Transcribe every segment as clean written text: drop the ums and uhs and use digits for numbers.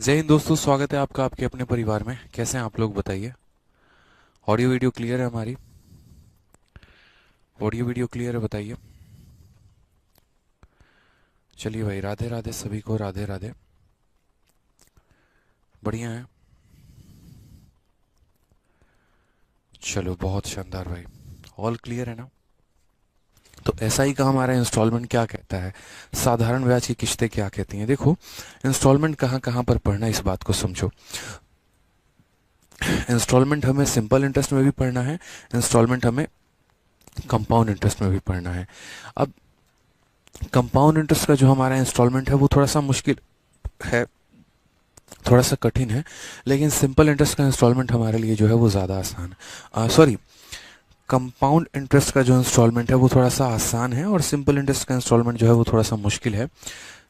जय हिंद दोस्तों, स्वागत है आपका आपके अपने परिवार में। कैसे हैं आप लोग, बताइए। ऑडियो वीडियो क्लियर है हमारी? ऑडियो वीडियो क्लियर है, बताइए। चलिए भाई, राधे राधे सभी को, राधे राधे। बढ़िया है। चलो, बहुत शानदार भाई। ऑल क्लियर है ना? तो ऐसा ही का हमारा इंस्टॉलमेंट क्या कहता है, साधारण ब्याज की किस्तें क्या कहती हैं। देखो, इंस्टॉलमेंट कहाँ कहाँ पर पढ़ना है, इस बात को समझो। इंस्टॉलमेंट हमें सिंपल इंटरेस्ट में भी पढ़ना है, इंस्टॉलमेंट हमें कंपाउंड इंटरेस्ट में भी पढ़ना है। अब कंपाउंड इंटरेस्ट का जो हमारा इंस्टॉलमेंट है वो थोड़ा सा मुश्किल है, थोड़ा सा कठिन है। लेकिन सिंपल इंटरेस्ट का इंस्टॉलमेंट हमारे लिए जो है वो ज़्यादा आसान है। सॉरी, कंपाउंड इंटरेस्ट का जो इंस्टॉलमेंट है वो थोड़ा सा आसान है, और सिंपल इंटरेस्ट का इंस्टॉलमेंट जो है वो थोड़ा सा मुश्किल है।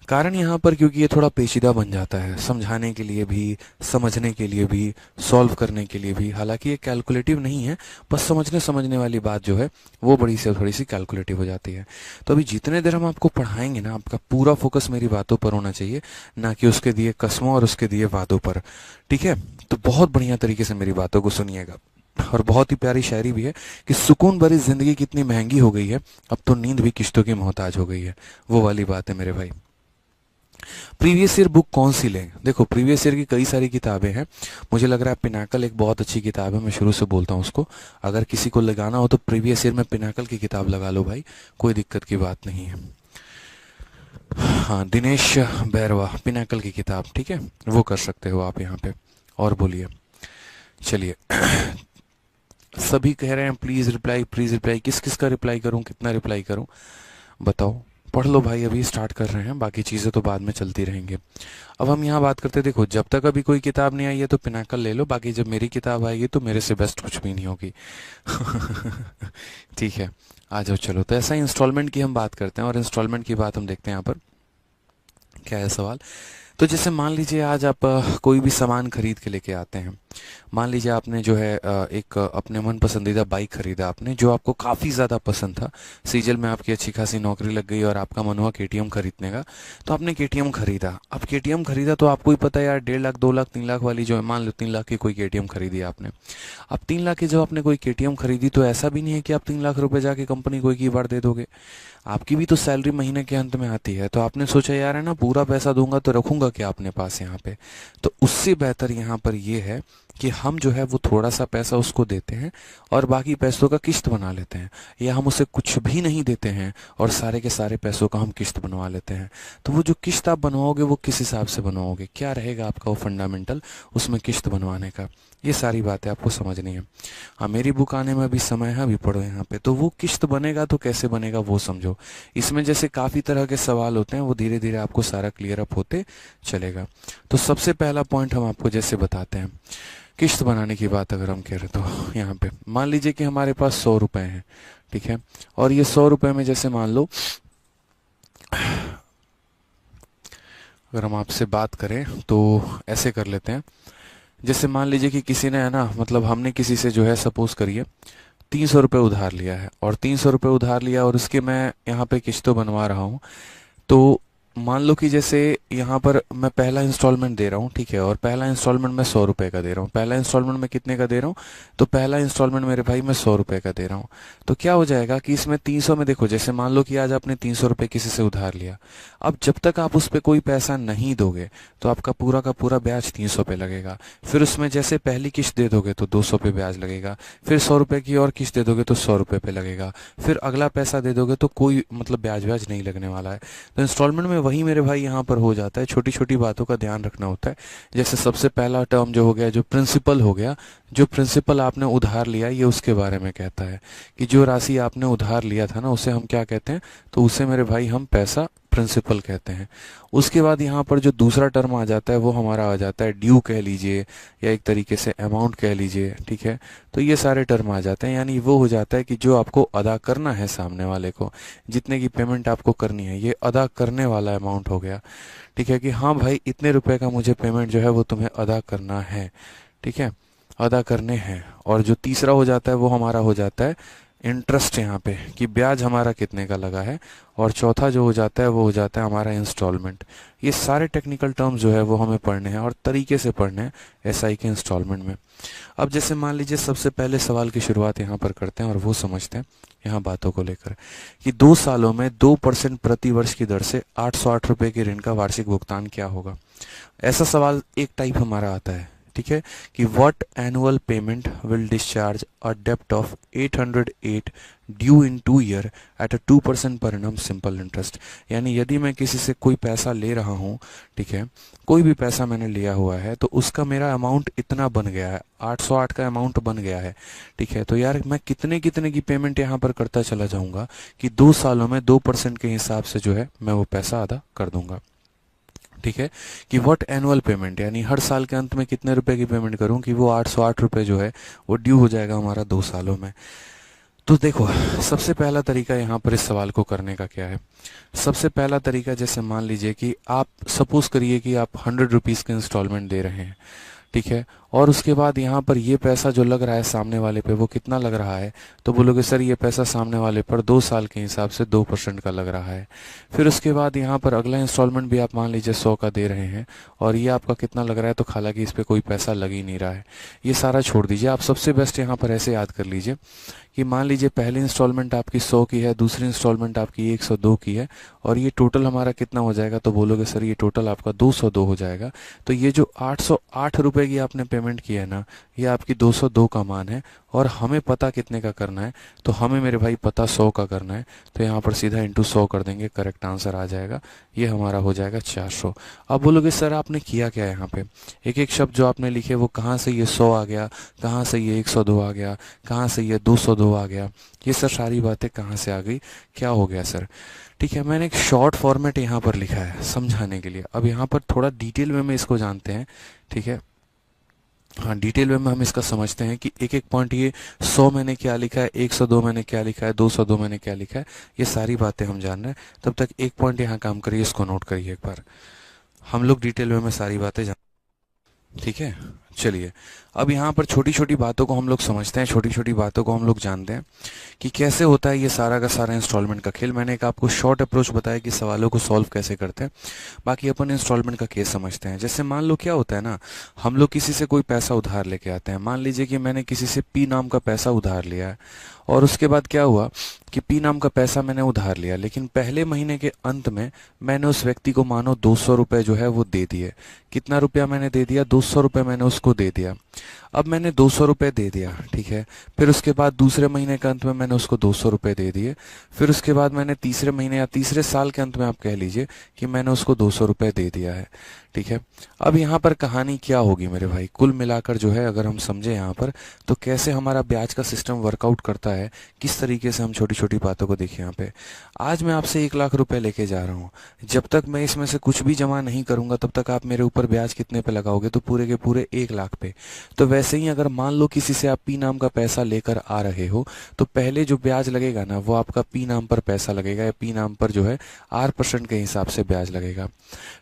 कारण यहाँ पर क्योंकि ये थोड़ा पेचीदा बन जाता है, समझाने के लिए भी, समझने के लिए भी, सॉल्व करने के लिए भी। हालांकि ये कैलकुलेटिव नहीं है, बस समझने समझने वाली बात जो है वो बड़ी से थोड़ी सी कैलकुलेटिव हो जाती है। तो अभी जितने देर हम आपको पढ़ाएंगे ना, आपका पूरा फोकस मेरी बातों पर होना चाहिए, ना कि उसके दिए कस्मों और उसके दिए वादों पर। ठीक है? तो बहुत बढ़िया तरीके से मेरी बातों को सुनिएगा। और बहुत ही प्यारी शायरी भी है कि सुकून भरी जिंदगी कितनी महंगी हो गई है, अब तो नींद भी किश्तों की मोहताज हो गई है। वो वाली बात है मेरे भाई। प्रीवियस ईयर बुक कौन सी लें? देखो, प्रीवियस ईयर की कई सारी किताबें हैं। मुझे लग रहा है पिनाकल एक बहुत अच्छी किताब है, मैं शुरू से बोलता हूँ उसको। अगर किसी को लगाना हो तो प्रीवियस ईयर में पिनाकल की किताब लगा लो भाई, कोई दिक्कत की बात नहीं है। हाँ, दिनेश बैरवा, पिनाकल की किताब, ठीक है, वो कर सकते हो आप यहाँ पे। और बोलिए। चलिए, सभी कह रहे हैं प्लीज रिप्लाई, प्लीज रिप्लाई। किस किस का रिप्लाई करूं, कितना रिप्लाई करूं, बताओ। पढ़ लो भाई, अभी स्टार्ट कर रहे हैं, बाकी चीज़ें तो बाद में चलती रहेंगी। अब हम यहाँ बात करते हैं, देखो, जब तक अभी कोई किताब नहीं आई है तो पिनाकल ले लो, बाकी जब मेरी किताब आएगी तो मेरे से बेस्ट कुछ भी नहीं होगी। ठीक है, आ जाओ। चलो, तो ऐसा ही इंस्टॉलमेंट की हम बात करते हैं, और इंस्टॉलमेंट की बात हम देखते हैं यहाँ पर क्या है सवाल। तो जैसे मान लीजिए आज आप कोई भी सामान खरीद के लेके आते हैं। मान लीजिए आपने जो है एक अपने मन पसंदीदा बाइक खरीदा आपने, जो आपको काफ़ी ज़्यादा पसंद था। सीजल में आपकी अच्छी खासी नौकरी लग गई और आपका मन हुआ केटीएम खरीदने का, तो आपने केटीएम खरीदा। अब केटीएम खरीदा तो आपको ही पता है यार, 1.5 लाख, 2 लाख, 3 लाख वाली जो है, मान लो 3 लाख की कोई केटीएम खरीदी आपने। अब 3 लाख की जब आपने कोई केटीएम खरीदी तो ऐसा भी नहीं है कि आप 3 लाख रुपए जाके कंपनी को एक ही बार दे दोगे। आपकी भी तो सैलरी महीने के अंत में आती है, तो आपने सोचा यार है ना, पूरा पैसा दूंगा तो रखूंगा क्या अपने पास यहाँ पे। तो उससे बेहतर यहाँ पर ये है कि हम जो है वो थोड़ा सा पैसा उसको देते हैं और बाकी पैसों का किश्त बना लेते हैं, या हम उसे कुछ भी नहीं देते हैं और सारे के सारे पैसों का हम किश्त बनवा लेते हैं। तो वो जो किश्त आप बनवाओगे वो किस हिसाब से बनवाओगे, क्या रहेगा आपका वो फंडामेंटल उसमें किश्त बनवाने का, ये सारी बातें आपको समझनी है। हाँ, मेरी बुक आने में अभी समय है, अभी पढ़ो यहाँ पे। तो वो किश्त बनेगा तो कैसे बनेगा वो समझो। इसमें जैसे काफ़ी तरह के सवाल होते हैं, वो धीरे धीरे आपको सारा क्लियर अप होते चलेगा। तो सबसे पहला पॉइंट हम आपको जैसे बताते हैं, किश्त बनाने की बात अगर हम कह रहे तो यहाँ पे मान लीजिए कि हमारे पास 100 रुपए हैं, ठीक है। और ये 100 रुपए में जैसे मान लो, अगर हम आपसे बात करें तो ऐसे कर लेते हैं। जैसे मान लीजिए कि किसी ने, है ना, मतलब हमने किसी से जो है, सपोज करिए 300 रुपये उधार लिया है, और 300 रुपये उधार लिया और उसके मैं यहाँ पे किश्तों बनवा रहा हूँ। तो मान लो कि जैसे यहाँ पर मैं पहला इंस्टॉलमेंट दे रहा हूँ, ठीक है, और पहला इंस्टॉलमेंट मैं 100 रुपये का दे रहा हूँ। पहला इंस्टॉलमेंट मैं कितने का दे रहा हूँ? तो पहला इंस्टॉलमेंट मेरे भाई मैं 100 रुपये का दे रहा हूँ। तो क्या हो जाएगा कि इसमें 300 में, देखो, जैसे मान लो कि आज आपने 300 रुपये किसी से उधार लिया। अब जब तक आप उस पर कोई पैसा नहीं दोगे तो आपका पूरा का पूरा ब्याज 300 पे लगेगा। फिर उसमें जैसे पहली किश्त दे दोगे तो 200 पे ब्याज लगेगा। फिर 100 रुपये की और किश्त दे दोगे तो 100 रुपये पे लगेगा। फिर अगला पैसा दे दोगे तो कोई मतलब ब्याज व्याज नहीं लगने वाला है। तो इंस्टॉलमेंट में वही मेरे भाई यहाँ पर हो जाता है, छोटी छोटी बातों का ध्यान रखना होता है। जैसे सबसे पहला टर्म जो हो गया, जो प्रिंसिपल हो गया, जो प्रिंसिपल आपने उधार लिया, ये उसके बारे में कहता है कि जो राशि आपने उधार लिया था ना, उसे हम क्या कहते हैं? तो उसे मेरे भाई हम पैसा प्रिंसिपल कहते हैं। उसके बाद यहाँ पर जो दूसरा टर्म आ जाता है वो हमारा आ जाता है ड्यू कह लीजिए, या एक तरीके से अमाउंट कह लीजिए, ठीक है। तो ये सारे टर्म आ जाते हैं, यानी वो हो जाता है कि जो आपको अदा करना है सामने वाले को, जितने की पेमेंट आपको करनी है, ये अदा करने वाला अमाउंट हो गया। ठीक है, कि हाँ भाई, इतने रुपए का मुझे पेमेंट जो है वो तुम्हें अदा करना है, ठीक है, अदा करने हैं। और जो तीसरा हो जाता है वो हमारा हो जाता है इंटरेस्ट यहाँ पे कि ब्याज हमारा कितने का लगा है, और चौथा जो हो जाता है वो हो जाता है हमारा इंस्टॉलमेंट। ये सारे टेक्निकल टर्म्स जो है वो हमें पढ़ने हैं और तरीके से पढ़ने हैं एसआई के इंस्टॉलमेंट में। अब जैसे मान लीजिए सबसे पहले सवाल की शुरुआत यहाँ पर करते हैं और वो समझते हैं यहाँ बातों को लेकर कि 2 सालों में 2% प्रति वर्ष की दर से 808 रुपये के ऋण का वार्षिक भुगतान क्या होगा। ऐसा सवाल एक टाइप हमारा आता है, ठीक है, कि what annual payment will discharge a डेप्ट of 808 due in 2 year at a 2% per annum simple interest. यानी यदि मैं किसी से कोई पैसा ले रहा हूँ, ठीक है, कोई भी पैसा मैंने लिया हुआ है तो उसका मेरा अमाउंट इतना बन गया है, 808 का अमाउंट बन गया है, ठीक है, तो यार मैं कितने कितने की पेमेंट यहाँ पर करता चला जाऊंगा कि 2 सालों में 2% के हिसाब से जो है मैं वो पैसा अदा कर दूंगा। ठीक है, कि व्हाट एनुअल पेमेंट, यानी हर साल के अंत में कितने रुपए की पेमेंट करूं कि वो 808 रुपये जो है वो ड्यू हो जाएगा हमारा 2 सालों में। तो देखो, सबसे पहला तरीका यहाँ पर इस सवाल को करने का क्या है। सबसे पहला तरीका, जैसे मान लीजिए कि आप सपोज करिए कि आप 100 रुपीज़ के इंस्टॉलमेंट दे रहे हैं, ठीक है, और उसके बाद यहाँ पर ये पैसा जो लग रहा है सामने वाले पे वो कितना लग रहा है, तो बोलोगे सर ये पैसा सामने वाले पर 2 साल के हिसाब से 2% का लग रहा है। फिर उसके बाद यहाँ पर अगला इंस्टॉलमेंट भी आप मान लीजिए 100 का दे रहे हैं और ये आपका कितना लग रहा है, तो हालांकि इस पर कोई पैसा लग ही नहीं रहा है। ये सारा छोड़ दीजिए, आप सबसे बेस्ट यहाँ पर ऐसे याद कर लीजिए कि मान लीजिए पहली इंस्टॉलमेंट आपकी 100 की है, दूसरी इंस्टॉलमेंट आपकी 102 की है, और ये टोटल हमारा कितना हो जाएगा, तो बोलोगे सर ये टोटल आपका 202 हो जाएगा। तो ये जो 808 रुपये की आपने पेमेंट की है ना, ये आपकी 202 का मान है, और हमें पता कितने का करना है, तो हमें मेरे भाई पता 100 का करना है, तो यहाँ पर सीधा इंटू 100 कर देंगे, करेक्ट आंसर आ जाएगा, ये हमारा हो जाएगा 400। अब बोलोगे सर आपने किया क्या यहाँ पे, एक एक शब्द जो आपने लिखे वो कहाँ से ये 100 आ गया, कहाँ से ये 102 आ गया, कहाँ से ये 202 आ गया, ये सर सारी बातें कहाँ से आ गई, क्या हो गया सर। ठीक है, मैंने एक शॉर्ट फॉर्मेट यहाँ पर लिखा है समझाने के लिए। अब यहाँ पर थोड़ा डिटेल में इसको जानते हैं, ठीक है, हाँ डिटेल में हम इसका समझते हैं कि एक एक पॉइंट, ये 100 मैंने क्या लिखा है, 102 मैंने क्या लिखा है, 202 मैंने क्या लिखा है, ये सारी बातें हम जान रहे हैं। तब तक एक पॉइंट यहाँ काम करिए, इसको नोट करिए एक बार, हम लोग डिटेल में सारी बातें जान, ठीक है। चलिए, अब यहाँ पर छोटी छोटी बातों को हम लोग समझते हैं, छोटी छोटी बातों को हम लोग जानते हैं कि कैसे होता है ये सारा का सारा इंस्टॉलमेंट का खेल। मैंने एक आपको शॉर्ट अप्रोच बताया कि सवालों को सॉल्व कैसे करते हैं, बाकी अपन इंस्टॉलमेंट का केस समझते हैं। जैसे मान लो क्या होता है ना, हम लोग किसी से कोई पैसा उधार लेके आते हैं। मान लीजिए कि मैंने किसी से पी नाम का पैसा उधार लिया है, और उसके बाद क्या हुआ कि पी नाम का पैसा मैंने उधार लिया, लेकिन पहले महीने के अंत में मैंने उस व्यक्ति को मानो 200 रुपये जो है वो दे दिए। कितना रुपया मैंने दे दिया, 200 रुपये मैंने उसको दे दिया। अब मैंने 200 रुपये दे दिया, ठीक है, फिर उसके बाद दूसरे महीने के अंत में मैंने उसको 200 रुपये दे दिए। फिर उसके बाद मैंने तीसरे महीने या तीसरे साल के अंत में आप कह लीजिए कि मैंने उसको 200 रुपये दे दिया है, ठीक है। अब यहाँ पर कहानी क्या होगी मेरे भाई, कुल मिलाकर जो है अगर हम समझे यहाँ पर, तो कैसे हमारा ब्याज का सिस्टम वर्कआउट करता है, किस तरीके से हम छोटी छोटी बातों को देखिए। यहाँ पे आज मैं आपसे 1 लाख रुपए लेके जा रहा हूँ, जब तक मैं इसमें से कुछ भी जमा नहीं करूंगा तब तक आप मेरे ऊपर ब्याज कितने पे लगाओगे, तो पूरे के पूरे 1 लाख पे। तो वैसे ही अगर मान लो किसी से आप पी नाम का पैसा लेकर आ रहे हो, तो पहले जो ब्याज लगेगा ना वो आपका पी नाम पर पैसा लगेगा, या पी नाम पर जो है 8% के हिसाब से ब्याज लगेगा।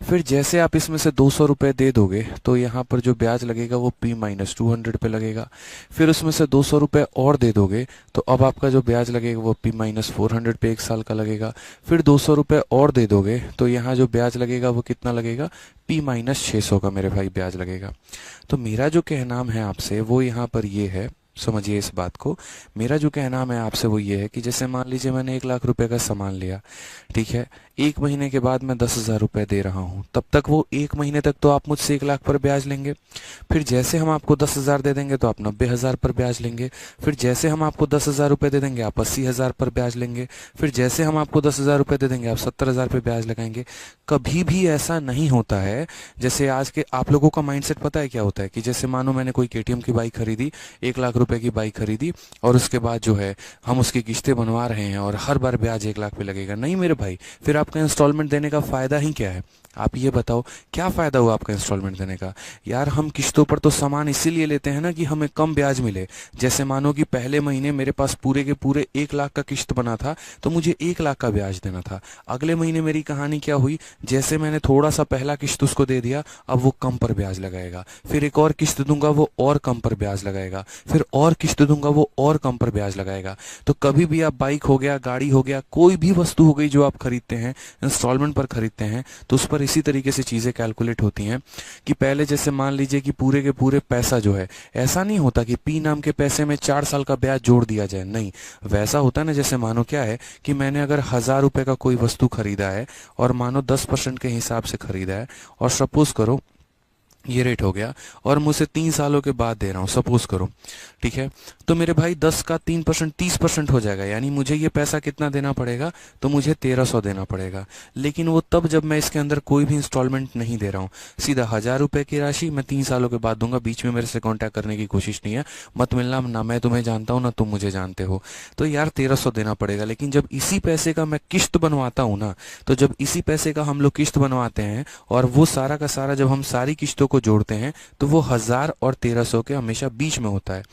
फिर जैसे आप इसमें से 200 रुपये दे दोगे तो यहाँ पर जो ब्याज लगेगा वो पी माइनस 200 पे लगेगा। फिर उसमें से 200 रुपये और दे दोगे तो अब आपका जो ब्याज लगेगा वो पी माइनस 400 पे 1 साल का लगेगा। फिर 200 रुपये और दे दोगे तो यहाँ जो ब्याज लगेगा वो कितना लगेगा, पी माइनस 600 का मेरे भाई ब्याज लगेगा। तो मेरा जो कहना है आपसे वो यहाँ पर ये है, समझिए इस बात को, मेरा जो कहना है आपसे वो ये है कि जैसे मान लीजिए मैंने 1 लाख रुपए का सामान लिया, ठीक है, 1 महीने के बाद मैं 10,000 रुपये दे रहा हूँ, तब तक वो 1 महीने तक तो आप मुझसे 1 लाख पर ब्याज लेंगे। फिर जैसे हम आपको 10,000 दे देंगे तो आप 90,000 पर ब्याज लेंगे। फिर जैसे हम आपको 10,000 रुपये दे देंगे आप 80,000 पर ब्याज लेंगे। फिर जैसे हम आपको 10,000 रुपये दे देंगे आप 70,000 पे ब्याज लगाएंगे। कभी भी ऐसा नहीं होता है, जैसे आज के आप लोगों का माइंडसेट पता है क्या होता है कि जैसे मानो मैंने कोई केटीएम की बाइक खरीदी, 1 लाख रुपए की बाइक खरीदी, और उसके बाद जो है हम उसकी किस्तें बनवा रहे हैं और हर बार ब्याज 1 लाख पे लगेगा। नहीं मेरे भाई, फिर आपका इंस्टॉलमेंट देने का फायदा ही क्या है, आप ये बताओ क्या फ़ायदा हुआ आपका इंस्टॉलमेंट देने का। यार हम किस्तों पर तो सामान इसीलिए लेते हैं ना कि हमें कम ब्याज मिले। जैसे मानो कि पहले महीने मेरे पास पूरे के पूरे 1 लाख का किस्त बना था, तो मुझे 1 लाख का ब्याज देना था। अगले महीने मेरी कहानी क्या हुई, जैसे मैंने थोड़ा सा पहला किस्त उसको दे दिया, अब वो कम पर ब्याज लगाएगा। फिर एक और किस्त दूंगा, वो और कम पर ब्याज लगाएगा। फिर और किस्त दूंगा, वो और कम पर ब्याज लगाएगा। तो कभी भी आप बाइक हो गया, गाड़ी हो गया, कोई भी वस्तु हो गई जो आप खरीदते हैं, इंस्टॉलमेंट पर खरीदते हैं, तो उस पर इसी तरीके से चीज़ें कैलकुलेट होती हैं कि पहले जैसे मान लीजिए कि पूरे के पूरे पैसा जो है, ऐसा नहीं होता कि पी नाम के पैसे में 4 साल का ब्याज जोड़ दिया जाए, नहीं। वैसा होता है ना, जैसे मानो क्या है कि मैंने अगर 1,000 रुपए का कोई वस्तु खरीदा है और मानो 10% के हिसाब से खरीदा है, और सपोज करो ये रेट हो गया, और मुझे 3 सालों के बाद दे रहा हूँ, सपोज करो, ठीक है। तो मेरे भाई 10 का 3% 30% हो जाएगा, यानी मुझे ये पैसा कितना देना पड़ेगा, तो मुझे 1,300 देना पड़ेगा। लेकिन वो तब जब मैं इसके अंदर कोई भी इंस्टॉलमेंट नहीं दे रहा हूँ, सीधा 1,000 रुपए की राशि मैं 3 सालों के बाद दूंगा। बीच में मेरे से कॉन्टैक्ट करने की कोशिश नहीं है, मत मिलना, ना मैं तुम्हें जानता हूँ ना तुम मुझे जानते हो। तो यार 1,300 देना पड़ेगा। लेकिन जब इसी पैसे का मैं किस्त बनवाता हूँ ना, तो जब इसी पैसे का हम लोग किस्त बनवाते हैं, और वो सारा का सारा जब हम सारी किस्तों को जोड़ते हैं, तो वो 1,000 और 1,300 के हमेशा बीच में होता है।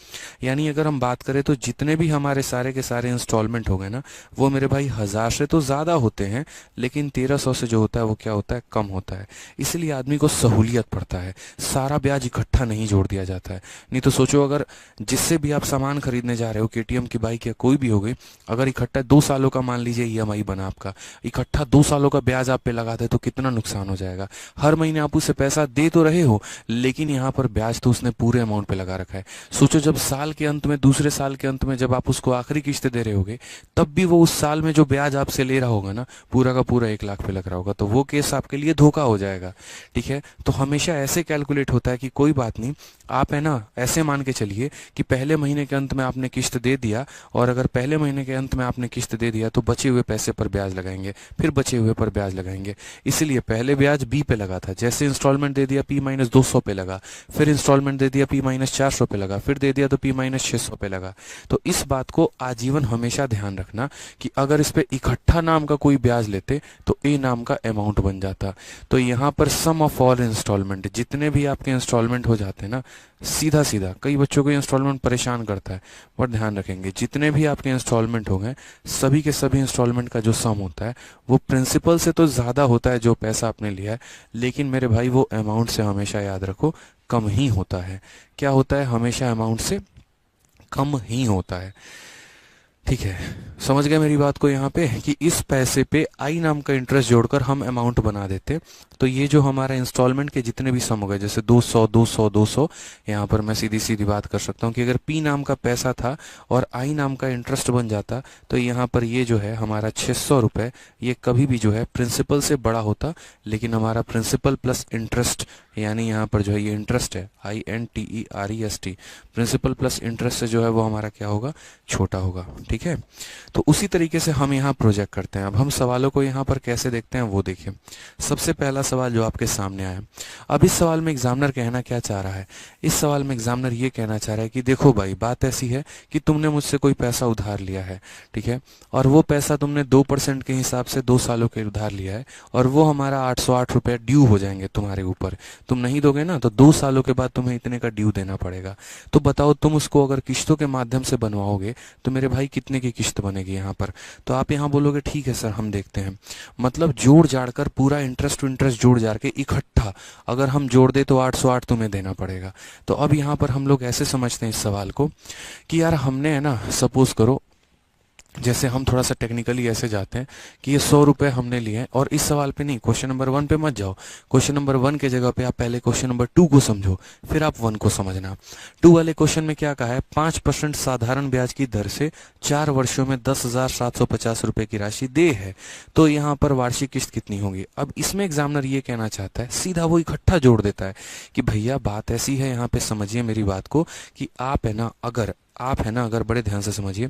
यानी अगर हम बात करें तो जितने भी हमारे सारे के सारे इंस्टॉलमेंट हो गए ना, वो मेरे भाई 1,000 से तो ज्यादा होते हैं, लेकिन 1,300 से जो होता है वो क्या होता है, कम होता है। इसलिए आदमी को सहूलियत पड़ता है, सारा ब्याज इकट्ठा नहीं जोड़ दिया जाता है। नहीं तो सोचो, अगर जिससे भी आप सामान खरीदने जा रहे हो, केटीएम की बाइक या कोई भी हो गई, अगर इकट्ठा 2 सालों का मान लीजिए ईएमआई बना आपका, इकट्ठा 2 सालों का ब्याज आप पे लगा दे तो कितना नुकसान हो जाएगा। हर महीने आप उसे पैसा दे तो रहे हो, लेकिन यहाँ पर ब्याज तो उसने पूरे अमाउंट पे लगा रखा है। सोचो जब साल के अंत में, दूसरे साल के अंत में जब आप उसको आखिरी किस्त दे रहे होगे, तब भी वो उस साल में जो ब्याज आपसे ले रहा होगा ना, पूरा का पूरा 1 लाख पे लग रहा होगा, तो वो केस आपके लिए धोखा हो जाएगा। ठीक है, तो हमेशा ऐसे कैलकुलेट होता है कि कोई बात नहीं, आप है ना ऐसे मान के चलिए कि पहले महीने के अंत में आपने किस्त दे दिया, और अगर पहले महीने के अंत में आपने किस्त दे दिया तो बचे हुए पैसे पर ब्याज लगाएंगे, फिर बचे हुए पर ब्याज लगाएंगे। इसलिए पहले ब्याज बी पे लगा था, जैसे इंस्टॉलमेंट दे दिया P-200 पे लगा, फिर इंस्टॉलमेंट दे दिया P-400 पे लगा, फिर दे दिया तो P-600 पे लगा। तो इस बात को आजीवन हमेशा ध्यान रखना कि अगर इस पे इकट्ठा नाम का कोई ब्याज लेते तो ए नाम का अमाउंट बन जाता। तो यहाँ पर सम ऑफ ऑल इंस्टॉलमेंट, जितने भी आपके इंस्टॉलमेंट हो जाते हैं ना, सीधा सीधा, कई बच्चों को इंस्टॉलमेंट परेशान करता है, पर ध्यान रखेंगे जितने भी आपके इंस्टॉलमेंट हो गए, सभी के सभी इंस्टॉलमेंट का जो सम होता है वो प्रिंसिपल से तो ज्यादा होता है जो पैसा आपने लिया है, लेकिन मेरे भाई वो अमाउंट से हमेशा याद रखो कम ही होता है। क्या होता है, हमेशा अमाउंट से कम ही होता है। ठीक है, समझ गए मेरी बात को यहाँ पे, कि इस पैसे पे आई नाम का इंटरेस्ट जोड़कर हम अमाउंट बना देते। तो ये जो हमारा इंस्टॉलमेंट के जितने भी सम हो गए, जैसे 200 200 200, यहाँ पर मैं सीधी सीधी बात कर सकता हूँ कि अगर पी नाम का पैसा था और आई नाम का इंटरेस्ट बन जाता, तो यहाँ पर ये जो है हमारा 600 रुपये, ये कभी भी जो है प्रिंसिपल से बड़ा होता, लेकिन हमारा प्रिंसिपल प्लस इंटरेस्ट, यानी यहाँ पर जो है ये इंटरेस्ट है, INTEREST, प्रिंसिपल प्लस इंटरेस्ट से जो है वो हमारा क्या होगा, छोटा होगा। ठीक है, तो उसी तरीके से हम यहाँ प्रोजेक्ट करते हैं। अब हम सवालों को यहाँ पर कैसे देखते हैं वो देखिए। सबसे पहला सवाल जो आपके सामने आया, अब इस सवाल में एग्जामिनर कहना क्या चाह रहा है, इस सवाल में एग्जामिनर ये कहना चाह रहा है कि देखो भाई, बात ऐसी है कि तुमने मुझसे कोई पैसा उधार लिया है, ठीक है, और वो पैसा तुमने 2% के हिसाब से 2 सालों के उधार लिया है, और वो हमारा 808 रुपये ड्यू हो जाएंगे तुम्हारे ऊपर। तुम नहीं दोगे ना, तो 2 सालों के बाद तुम्हें इतने का ड्यू देना पड़ेगा। तो बताओ, तुम उसको अगर किस्तों के माध्यम से बनवाओगे तो मेरे भाई कितने की किस्त बनेगी यहाँ पर। तो आप यहाँ बोलोगे ठीक है सर, हम देखते हैं। मतलब जोड़ जाड़ कर पूरा इंटरेस्ट टू इंटरेस्ट जोड़ जाड़ के इकट्ठा अगर हम जोड़ दे तो 808 तुम्हें देना पड़ेगा। तो अब यहाँ पर हम लोग ऐसे समझते हैं इस सवाल को कि यार हमने, है ना, सपोज करो, जैसे हम थोड़ा सा टेक्निकली ऐसे जाते हैं कि ये 100 रुपए हमने लिए हैं, और इस सवाल पे नहीं, क्वेश्चन नंबर 1 पे मत जाओ। क्वेश्चन नंबर 1 के जगह पे आप पहले क्वेश्चन नंबर 2 को समझो, फिर आप 1 को समझना। 2 वाले क्वेश्चन में क्या कहा है, 5% साधारण ब्याज की दर से 4 वर्षों में 10,750 रुपए की राशि दे है, तो यहाँ पर वार्षिक किस्त कितनी होगी। अब इसमें एग्जामिनर ये कहना चाहता है, सीधा वो इकट्ठा जोड़ देता है कि भैया बात ऐसी है, यहाँ पे समझिए मेरी बात को, कि आप, है ना, अगर आप है ना, अगर बड़े ध्यान से समझिए,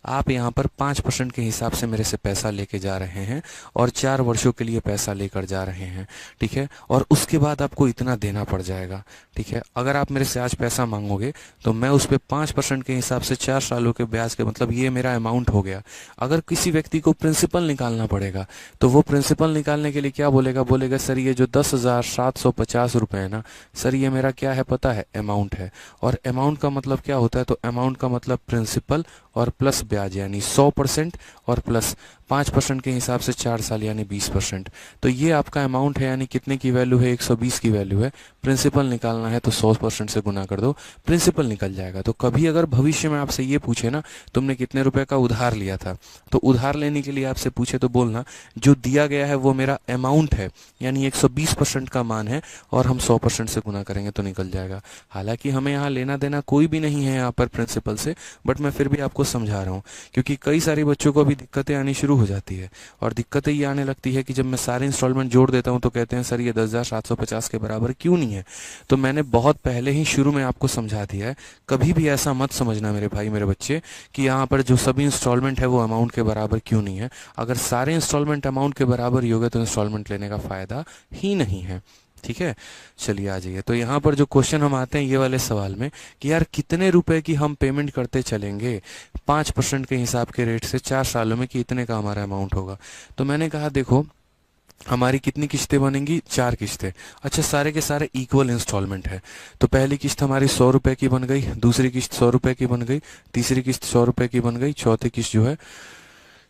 आप यहाँ पर 5% के हिसाब से मेरे से पैसा लेके जा रहे हैं और 4 वर्षों के लिए पैसा लेकर जा रहे हैं, ठीक है। और उसके बाद आपको इतना देना पड़ जाएगा, ठीक है। अगर आप मेरे से आज पैसा मांगोगे तो मैं उस पर 5% के हिसाब से 4 सालों के ब्याज के, मतलब ये मेरा अमाउंट हो गया। अगर किसी व्यक्ति को प्रिंसिपल निकालना पड़ेगा तो वो प्रिंसिपल निकालने के लिए क्या बोलेगा, बोलेगा सर ये जो 10,750 रुपए है ना सर, ये मेरा क्या है पता है, अमाउंट है। और अमाउंट का मतलब क्या होता है, तो अमाउंट का मतलब प्रिंसिपल और प्लस ब्याज, यानी 100% और प्लस 5% के हिसाब से 4 साल यानी 20%। तो ये आपका अमाउंट है, यानी कितने की वैल्यू है, 120 की वैल्यू है। प्रिंसिपल निकालना है तो 100% से गुना कर दो, प्रिंसिपल निकल जाएगा। तो कभी अगर भविष्य में आपसे ये पूछे ना तुमने कितने रुपए का उधार लिया था, तो उधार लेने के लिए आपसे पूछे तो बोलना जो दिया गया है वो मेरा अमाउंट है, यानी 120% का मान है और हम 100% से गुना करेंगे तो निकल जाएगा। हालांकि हमें यहाँ लेना देना कोई भी नहीं है यहाँ पर प्रिंसिपल से, बट मैं फिर भी आपको समझा रहा हूँ क्योंकि कई सारे बच्चों को अभी दिक्कतें आनी शुरू हो जाती है। और दिक्कतें ये आने लगती है कि जब मैं सारे इंस्टॉलमेंट जोड़ देता हूँ तो कहते हैं सर ये 10,750 के बराबर क्यों नहीं है। तो मैंने बहुत पहले ही शुरू में आपको समझा दिया है, कभी भी ऐसा मत समझना मेरे भाई मेरे बच्चे कि यहाँ पर जो सभी इंस्टॉलमेंट है वो अमाउंट के बराबर क्यों नहीं है। अगर सारे इंस्टॉलमेंट अमाउंट के बराबर ही हो गए तो इंस्टॉलमेंट लेने का फायदा ही नहीं है, ठीक है। चलिए आ जाइए, तो यहाँ पर जो क्वेश्चन हम आते हैं ये वाले सवाल में कि यार कितने रुपए की हम पेमेंट करते चलेंगे 5% के हिसाब के रेट से 4 सालों में, कि इतने का हमारा अमाउंट होगा। तो मैंने कहा देखो हमारी कितनी किस्तें बनेंगी, 4 किस्तें। अच्छा, सारे के सारे इक्वल इंस्टॉलमेंट है। तो पहली किस्त हमारी 100 रुपए की बन गई, दूसरी किस्त 100 रुपए की बन गई, तीसरी किस्त 100 रुपए की बन गई, चौथी किस्त जो है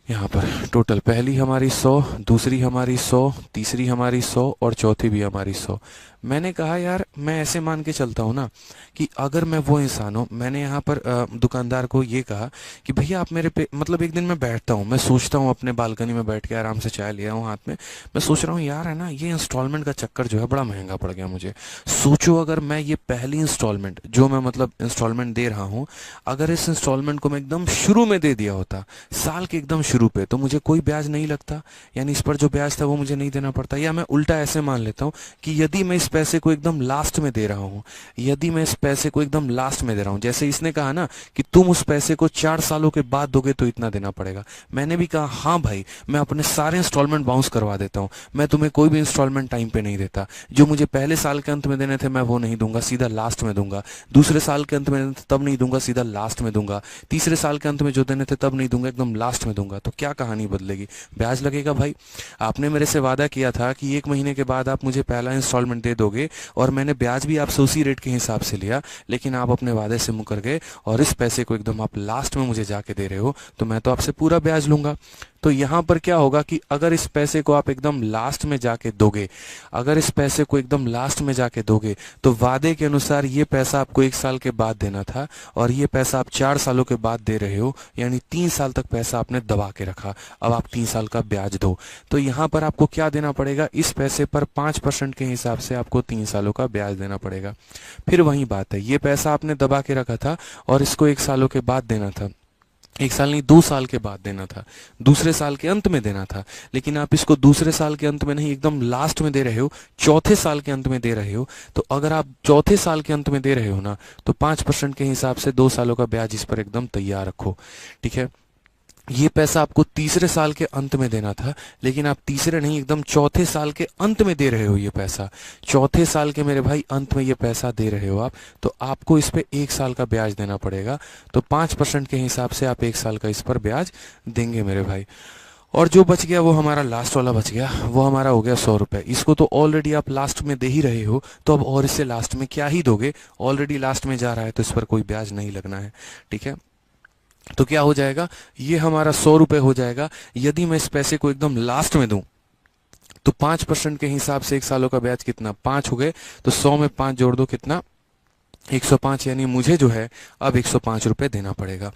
यहाँ पर टोटल पहली हमारी 100, दूसरी हमारी 100, तीसरी हमारी 100 और चौथी भी हमारी 100। मैंने कहा यार मैं ऐसे मान के चलता हूँ ना कि अगर मैं वो इंसान हूँ, मैंने यहाँ पर दुकानदार को ये कहा कि भैया आप मेरे पे, मतलब एक दिन मैं बैठता हूँ, मैं सोचता हूँ अपने बालकनी में बैठ के आराम से चाय लिया हूँ हाथ में, मैं सोच रहा हूँ यार है ना ये इंस्टॉलमेंट का चक्कर जो है बड़ा महंगा पड़ गया मुझे। सोचो अगर मैं ये पहली इंस्टॉलमेंट जो मैं मतलब इंस्टॉलमेंट दे रहा हूँ, अगर इस इंस्टॉलमेंट को मैं एकदम शुरू में दे दिया होता, साल के एकदम शुरू पे, तो मुझे कोई ब्याज नहीं लगता, यानी इस पर जो ब्याज था वो मुझे नहीं देना पड़ता। या मैं उल्टा ऐसे मान लेता हूँ कि यदि मैं इस पैसे को एकदम लास्ट में दे रहा हूँ, यदि मैं इस पैसे को एकदम लास्ट में दे रहा हूँ, जैसे इसने कहा ना कि तुम उस पैसे को 4 सालों के बाद दोगे तो इतना देना पड़ेगा, मैंने भी कहा हाँ भाई मैं अपने सारे इंस्टॉलमेंट बाउंस करवा देता हूँ, मैं तुम्हें कोई भी इंस्टॉलमेंट टाइम पे नहीं देता, जो मुझे पहले साल के अंत में देने थे मैं वो नहीं दूंगा, सीधा लास्ट में दूंगा, दूसरे साल के अंत में तब नहीं दूंगा, सीधा लास्ट में दूंगा, तीसरे साल के अंत में जो देने थे तब नहीं दूंगा, एकदम लास्ट में दूंगा। तो क्या कहानी बदलेगी, ब्याज लगेगा भाई। आपने मेरे से वादा किया था कि 1 महीने के बाद आप मुझे पहला इंस्टॉलमेंट दे दोगे और मैंने ब्याज भी आपसे उसी रेट के हिसाब से लिया, लेकिन आप अपने वादे से मुकर गए और इस पैसे को एकदम आप लास्ट में मुझे जाके दे रहे हो, तो मैं तो आपसे पूरा ब्याज लूंगा। तो यहां पर क्या होगा कि अगर इस पैसे को आप एकदम लास्ट में जाके दोगे, अगर इस पैसे को एकदम लास्ट में जाके दोगे तो वादे के अनुसार ये पैसा आपको 1 साल के बाद देना था और ये पैसा आप 4 सालों के बाद दे रहे हो, यानी 3 साल तक पैसा आपने दबा के रखा, अब आप 3 साल का ब्याज दो। तो यहां पर आपको क्या देना पड़ेगा, इस पैसे पर 5% के हिसाब से आपको 3 सालों का ब्याज देना पड़ेगा। फिर वही बात है, ये पैसा आपने दबा के रखा था और इसको 1 सालों के बाद देना था, 1 साल नहीं 2 साल के बाद देना था, दूसरे साल के अंत में देना था, लेकिन आप इसको दूसरे साल के अंत में नहीं एकदम लास्ट में दे रहे हो, चौथे साल के अंत में दे रहे हो। तो अगर आप चौथे साल के अंत में दे रहे हो ना तो 5% के हिसाब से 2 सालों का ब्याज इस पर एकदम तैयार रखो, ठीक है। ये पैसा आपको तीसरे साल के अंत में देना था, लेकिन आप तीसरे नहीं एकदम चौथे साल के अंत में दे रहे हो ये पैसा, चौथे साल के मेरे भाई अंत में ये पैसा दे रहे हो आप, तो आपको इस पे 1 साल का ब्याज देना पड़ेगा। तो 5% के हिसाब से आप 1 साल का इस पर ब्याज देंगे मेरे भाई। और जो बच गया वो हमारा लास्ट वाला बच गया, वो हमारा हो गया 100 रुपए। इसको तो ऑलरेडी आप लास्ट में दे ही रहे हो, तो अब और इससे लास्ट में क्या ही दोगे, ऑलरेडी लास्ट में जा रहा है तो इस पर कोई ब्याज नहीं लगना है, ठीक है। तो क्या हो जाएगा, ये हमारा 100 रुपए हो जाएगा। यदि मैं इस पैसे को एकदम लास्ट में दूं तो 5% के हिसाब से 1 सालों का ब्याज कितना, 5 हो गए, तो 100 में 5 जोड़ दो कितना, 105, यानी मुझे जो है अब 105 रुपए देना पड़ेगा।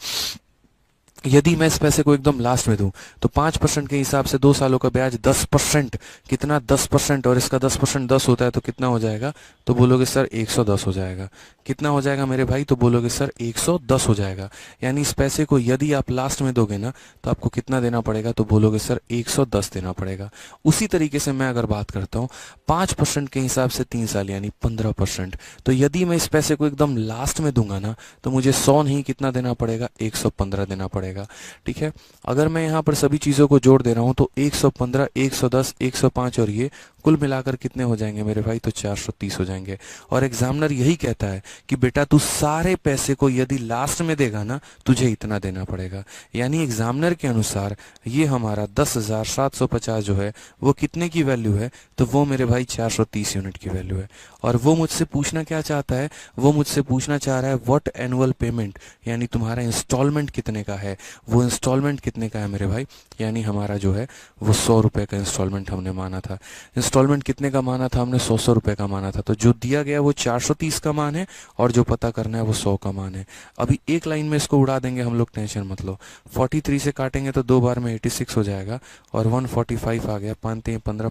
यदि मैं इस पैसे को एकदम लास्ट में दूं तो 5% के हिसाब से 2 सालों का ब्याज 10%, कितना 10%, और इसका 10% 10 होता है तो कितना हो जाएगा, तो बोलोगे सर 110 हो जाएगा। कितना हो जाएगा मेरे भाई, तो बोलोगे सर 110 हो जाएगा। यानी इस पैसे को यदि आप लास्ट में दोगे ना तो आपको कितना देना पड़ेगा, तो बोलोगे सर 110 देना पड़ेगा। उसी तरीके से मैं अगर बात करता हूँ 5% के हिसाब से 3 साल यानी 15%, तो यदि मैं इस पैसे को एकदम लास्ट में दूंगा ना तो मुझे 100 नहीं कितना देना पड़ेगा, 115 देना पड़ेगा। ठीक है, अगर मैं यहाँ पर सभी चीजों को जोड़ दे रहा हूं तो 115, 110, 105 और ये कुल मिलाकर कितने हो जाएंगे मेरे भाई, तो 430 हो जाएंगे। और एग्जामिनर यही कहता है कि बेटा तू सारे पैसे को यदि लास्ट में देगा ना तुझे इतना देना पड़ेगा। यानी एग्जामिनर के अनुसार ये हमारा 10,750 जो है वो कितने की वैल्यू है, तो वो मेरे भाई 430 यूनिट की वैल्यू है। और वो मुझसे पूछना क्या चाहता है, वो मुझसे पूछना चाह रहा है व्हाट एनुअल पेमेंट, यानी तुम्हारा इंस्टॉलमेंट कितने का है। वो इंस्टॉलमेंट कितने का है मेरे भाई, यानी हमारा जो है वो 100 रुपए का इंस्टॉलमेंट हमने माना था। इंस्टॉलमेंट कितने का माना था हमने, 100 रुपए का माना था। तो जो दिया गया वो 430 का मान है और जो पता करना है वो 100 का मान है। अभी एक लाइन में इसको उड़ा देंगे हम लोग, टेंशन मत लो। 43 से काटेंगे तो 2 बार में 86 हो जाएगा और 145 आ गया, 5×3 = 15।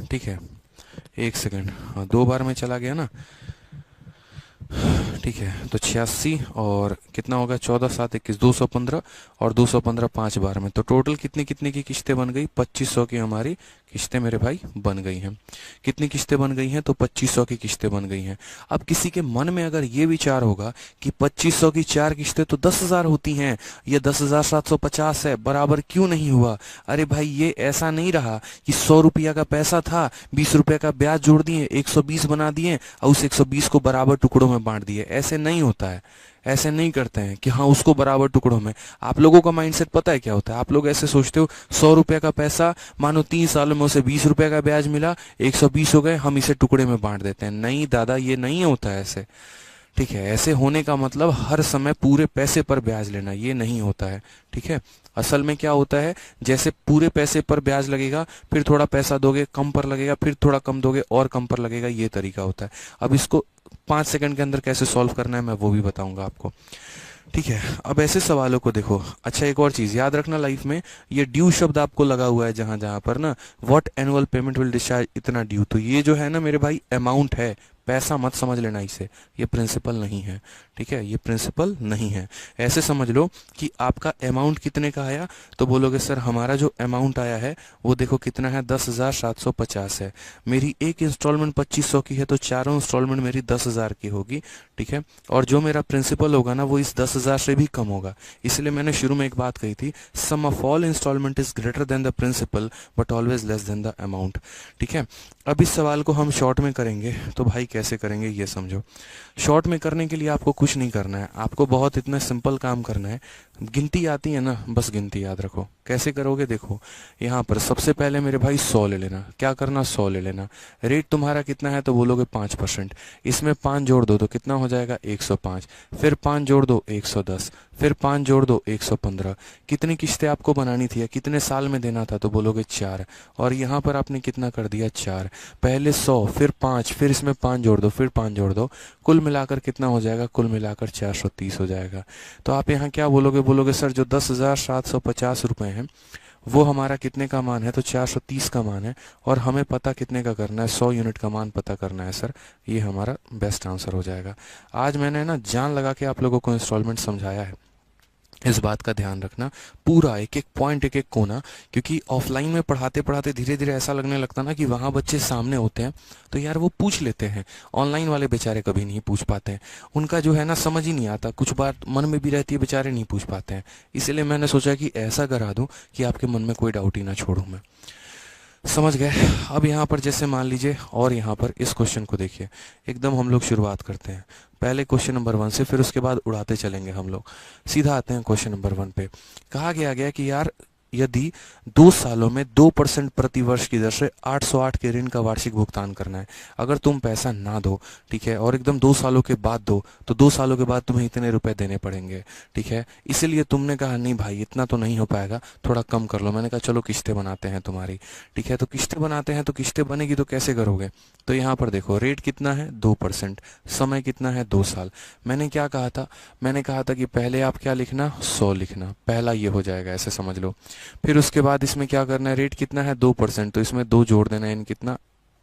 ठीक है, एक सेकंड, हाँ 2 बार में चला गया ना। ठीक है, तो 86 और कितना होगा, 14 7 21 215 और 215 5 बार में, तो टोटल कितनी कितनी की किस्तें बन गई, 2500 की हमारी किस्तें मेरे भाई बन गई हैं। कितनी किस्तें बन गई हैं, तो 2500 की किस्तें बन गई हैं। अब किसी के मन में अगर ये विचार होगा कि 2500 की 4 किस्तें तो 10,000 होती हैं, ये 10,750 है, बराबर क्यों नहीं हुआ। अरे भाई ये ऐसा नहीं रहा कि 100 रुपया का पैसा था, 20 रुपए का ब्याज जोड़ दिए, 120 बना दिए और उस 120 को बराबर टुकड़ों में बांट दिए। ऐसे नहीं होता है, ऐसे नहीं करते हैं कि हाँ उसको बराबर टुकड़ों में। आप लोगों का माइंडसेट पता है क्या होता है, आप लोग ऐसे सोचते हो 100 रुपए का पैसा, मानो 3 सालों में उसे 20 रुपए का ब्याज मिला, 120 हो गए, हम इसे टुकड़े में बांट देते हैं। नहीं दादा, ये नहीं होता है ऐसे। ठीक है, ऐसे होने का मतलब हर समय पूरे पैसे पर ब्याज लेना, ये नहीं होता है। ठीक है, असल में क्या होता है, जैसे पूरे पैसे पर ब्याज लगेगा, फिर थोड़ा पैसा दोगे कम पर लगेगा, फिर थोड़ा कम दोगे और कम पर लगेगा, ये तरीका होता है। अब इसको 5 सेकंड के अंदर कैसे सॉल्व करना है मैं वो भी बताऊंगा आपको। ठीक है, अब ऐसे सवालों को देखो। अच्छा एक और चीज याद रखना लाइफ में, ये ड्यू शब्द आपको लगा हुआ है जहां जहां पर ना, what annual payment will discharge इतना ड्यू, तो ये जो है ना मेरे भाई अमाउंट है, पैसा मत समझ लेना इसे, ये प्रिंसिपल नहीं है। ठीक है, ये प्रिंसिपल नहीं है। ऐसे समझ लो कि आपका अमाउंट कितने का आया, तो बोलोगे सर हमारा जो अमाउंट आया है वो देखो कितना है, 10,750 है। मेरी एक इंस्टॉलमेंट 2500 की है तो चारों इंस्टॉलमेंट मेरी 10,000 की होगी। ठीक है, और जो मेरा प्रिंसिपल होगा ना वो इस 10,000 से भी कम होगा। इसलिए मैंने शुरू में एक बात कही थी, sum of all installment is greater than the principal but always less than the amount. ठीक है, अब इस सवाल को हम शॉर्ट में करेंगे, तो भाई कैसे करेंगे ये समझो। शॉर्ट में करने के लिए आपको कुछ नहीं करना है, आपको बहुत इतना सिंपल काम करना है। गिनती आती है ना, बस गिनती याद रखो। कैसे करोगे, देखो यहाँ पर सबसे पहले मेरे भाई 100 ले लेना। क्या करना, 100 ले लेना। रेट तुम्हारा कितना है, तो बोलोगे 5%। इसमें 5 जोड़ दो तो कितना हो जाएगा, 105। फिर 5 जोड़ दो 110, फिर 5 जोड़ दो 115। कितनी किस्तें आपको बनानी थी या कितने साल में देना था, तो बोलोगे 4। और यहाँ पर आपने कितना कर दिया, 4। पहले 100 फिर 5 फिर इसमें 5 जोड़ दो फिर 5 जोड़ दो, कुल मिलाकर कितना हो जाएगा, कुल मिलाकर 430 हो जाएगा। तो आप यहाँ क्या बोलोगे, बोलोगे सर जो 10,750 रुपए हैं वो हमारा कितने का मान है, तो 430 का मान है। और हमें पता कितने का करना है, 100 यूनिट का मान पता करना है सर। ये हमारा बेस्ट आंसर हो जाएगा। आज मैंने ना जान लगा के आप लोगों को इंस्टॉलमेंट समझाया है, इस बात का ध्यान रखना, पूरा एक एक पॉइंट एक एक कोना। क्योंकि ऑफलाइन में पढ़ाते पढ़ाते धीरे धीरे ऐसा लगने लगता ना कि वहां बच्चे सामने होते हैं तो यार वो पूछ लेते हैं, ऑनलाइन वाले बेचारे कभी नहीं पूछ पाते हैं, उनका जो है ना समझ ही नहीं आता, कुछ बात मन में भी रहती है, बेचारे नहीं पूछ पाते हैं। इसलिए मैंने सोचा कि ऐसा करा दूं कि आपके मन में कोई डाउट ही ना छोड़ूं मैं। समझ गए। अब यहाँ पर जैसे मान लीजिए, और यहाँ पर इस क्वेश्चन को देखिए, एकदम हम लोग शुरुआत करते हैं पहले क्वेश्चन नंबर 1 से, फिर उसके बाद उड़ाते चलेंगे हम लोग। सीधा आते हैं क्वेश्चन नंबर 1 पे। कहा गया कि यार यदि 2 सालों में 2% प्रति वर्ष की दर से 808 के ऋण का वार्षिक भुगतान करना है। अगर तुम पैसा ना दो, ठीक है, और एकदम 2 सालों के बाद दो, तो 2 सालों के बाद तुम्हें इतने रुपए देने पड़ेंगे, ठीक है। इसीलिए तुमने कहा नहीं भाई इतना तो नहीं हो पाएगा, थोड़ा कम कर लो। मैंने कहा चलो किस्तें बनाते हैं तुम्हारी, ठीक है। तो किस्तें बनाते हैं, तो किस्तें बनेगी तो कैसे करोगे? तो यहाँ पर देखो रेट कितना है 2%, समय कितना है 2 साल। मैंने क्या कहा था? मैंने कहा था कि पहले आप क्या लिखना, 100 लिखना, पहला ये हो जाएगा, ऐसे समझ लो। फिर उसके बाद इसमें क्या करना है, रेट कितना है 2%, तो इसमें 2 जोड़ देना है, इन कितना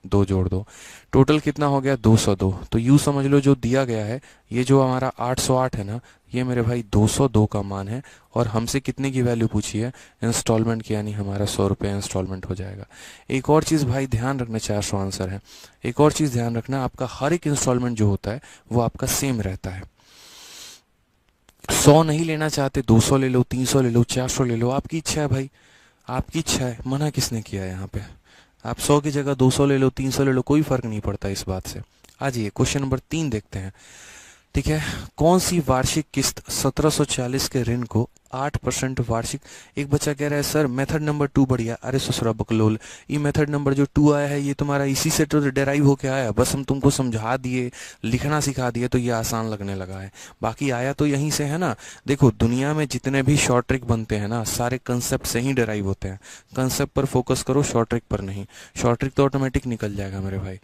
2 जोड़ दो, टोटल कितना हो गया 202। तो यूं समझ लो जो दिया गया है, ये जो हमारा 808 है ना, ये मेरे भाई 202 का मान है। और हमसे कितने की वैल्यू पूछी है, इंस्टॉलमेंट की, यानी हमारा 100 रुपये इंस्टॉलमेंट हो जाएगा। एक और चीज़ भाई ध्यान रखना, 400 आंसर है। एक और चीज़ ध्यान रखना, आपका हर एक इंस्टॉलमेंट जो होता है वो आपका सेम रहता है। 100 नहीं लेना चाहते, 200 ले लो, 300 ले लो, 400 ले लो, आपकी इच्छा है भाई, आपकी इच्छा है, मना किसने किया है यहाँ पे। आप 100 की जगह 200 ले लो, 300 ले लो, कोई फर्क नहीं पड़ता इस बात से। आ जाइए क्वेश्चन नंबर 3 देखते हैं, ठीक है। कौन सी वार्षिक किस्त 1740 के ऋण को 8% वार्षिक। एक बच्चा कह रहा है सर मेथड नंबर 2 बढ़िया। अरे ससुरा बकलोल, ये मेथड नंबर जो 2 आया है ये तुम्हारा इसी से तो डेराइव होके आया, बस हम तुमको समझा दिए, लिखना सिखा दिए तो ये आसान लगने लगा है, बाकी आया तो यहीं से है ना। देखो दुनिया में जितने भी शॉर्ट ट्रिक बनते हैं ना, सारे कंसेप्ट से ही डेराइव होते हैं। कंसेप्ट पर फोकस करो, शॉर्ट ट्रिक पर नहीं। शॉर्ट ट्रिक तो ऑटोमेटिक निकल जाएगा मेरे भाई,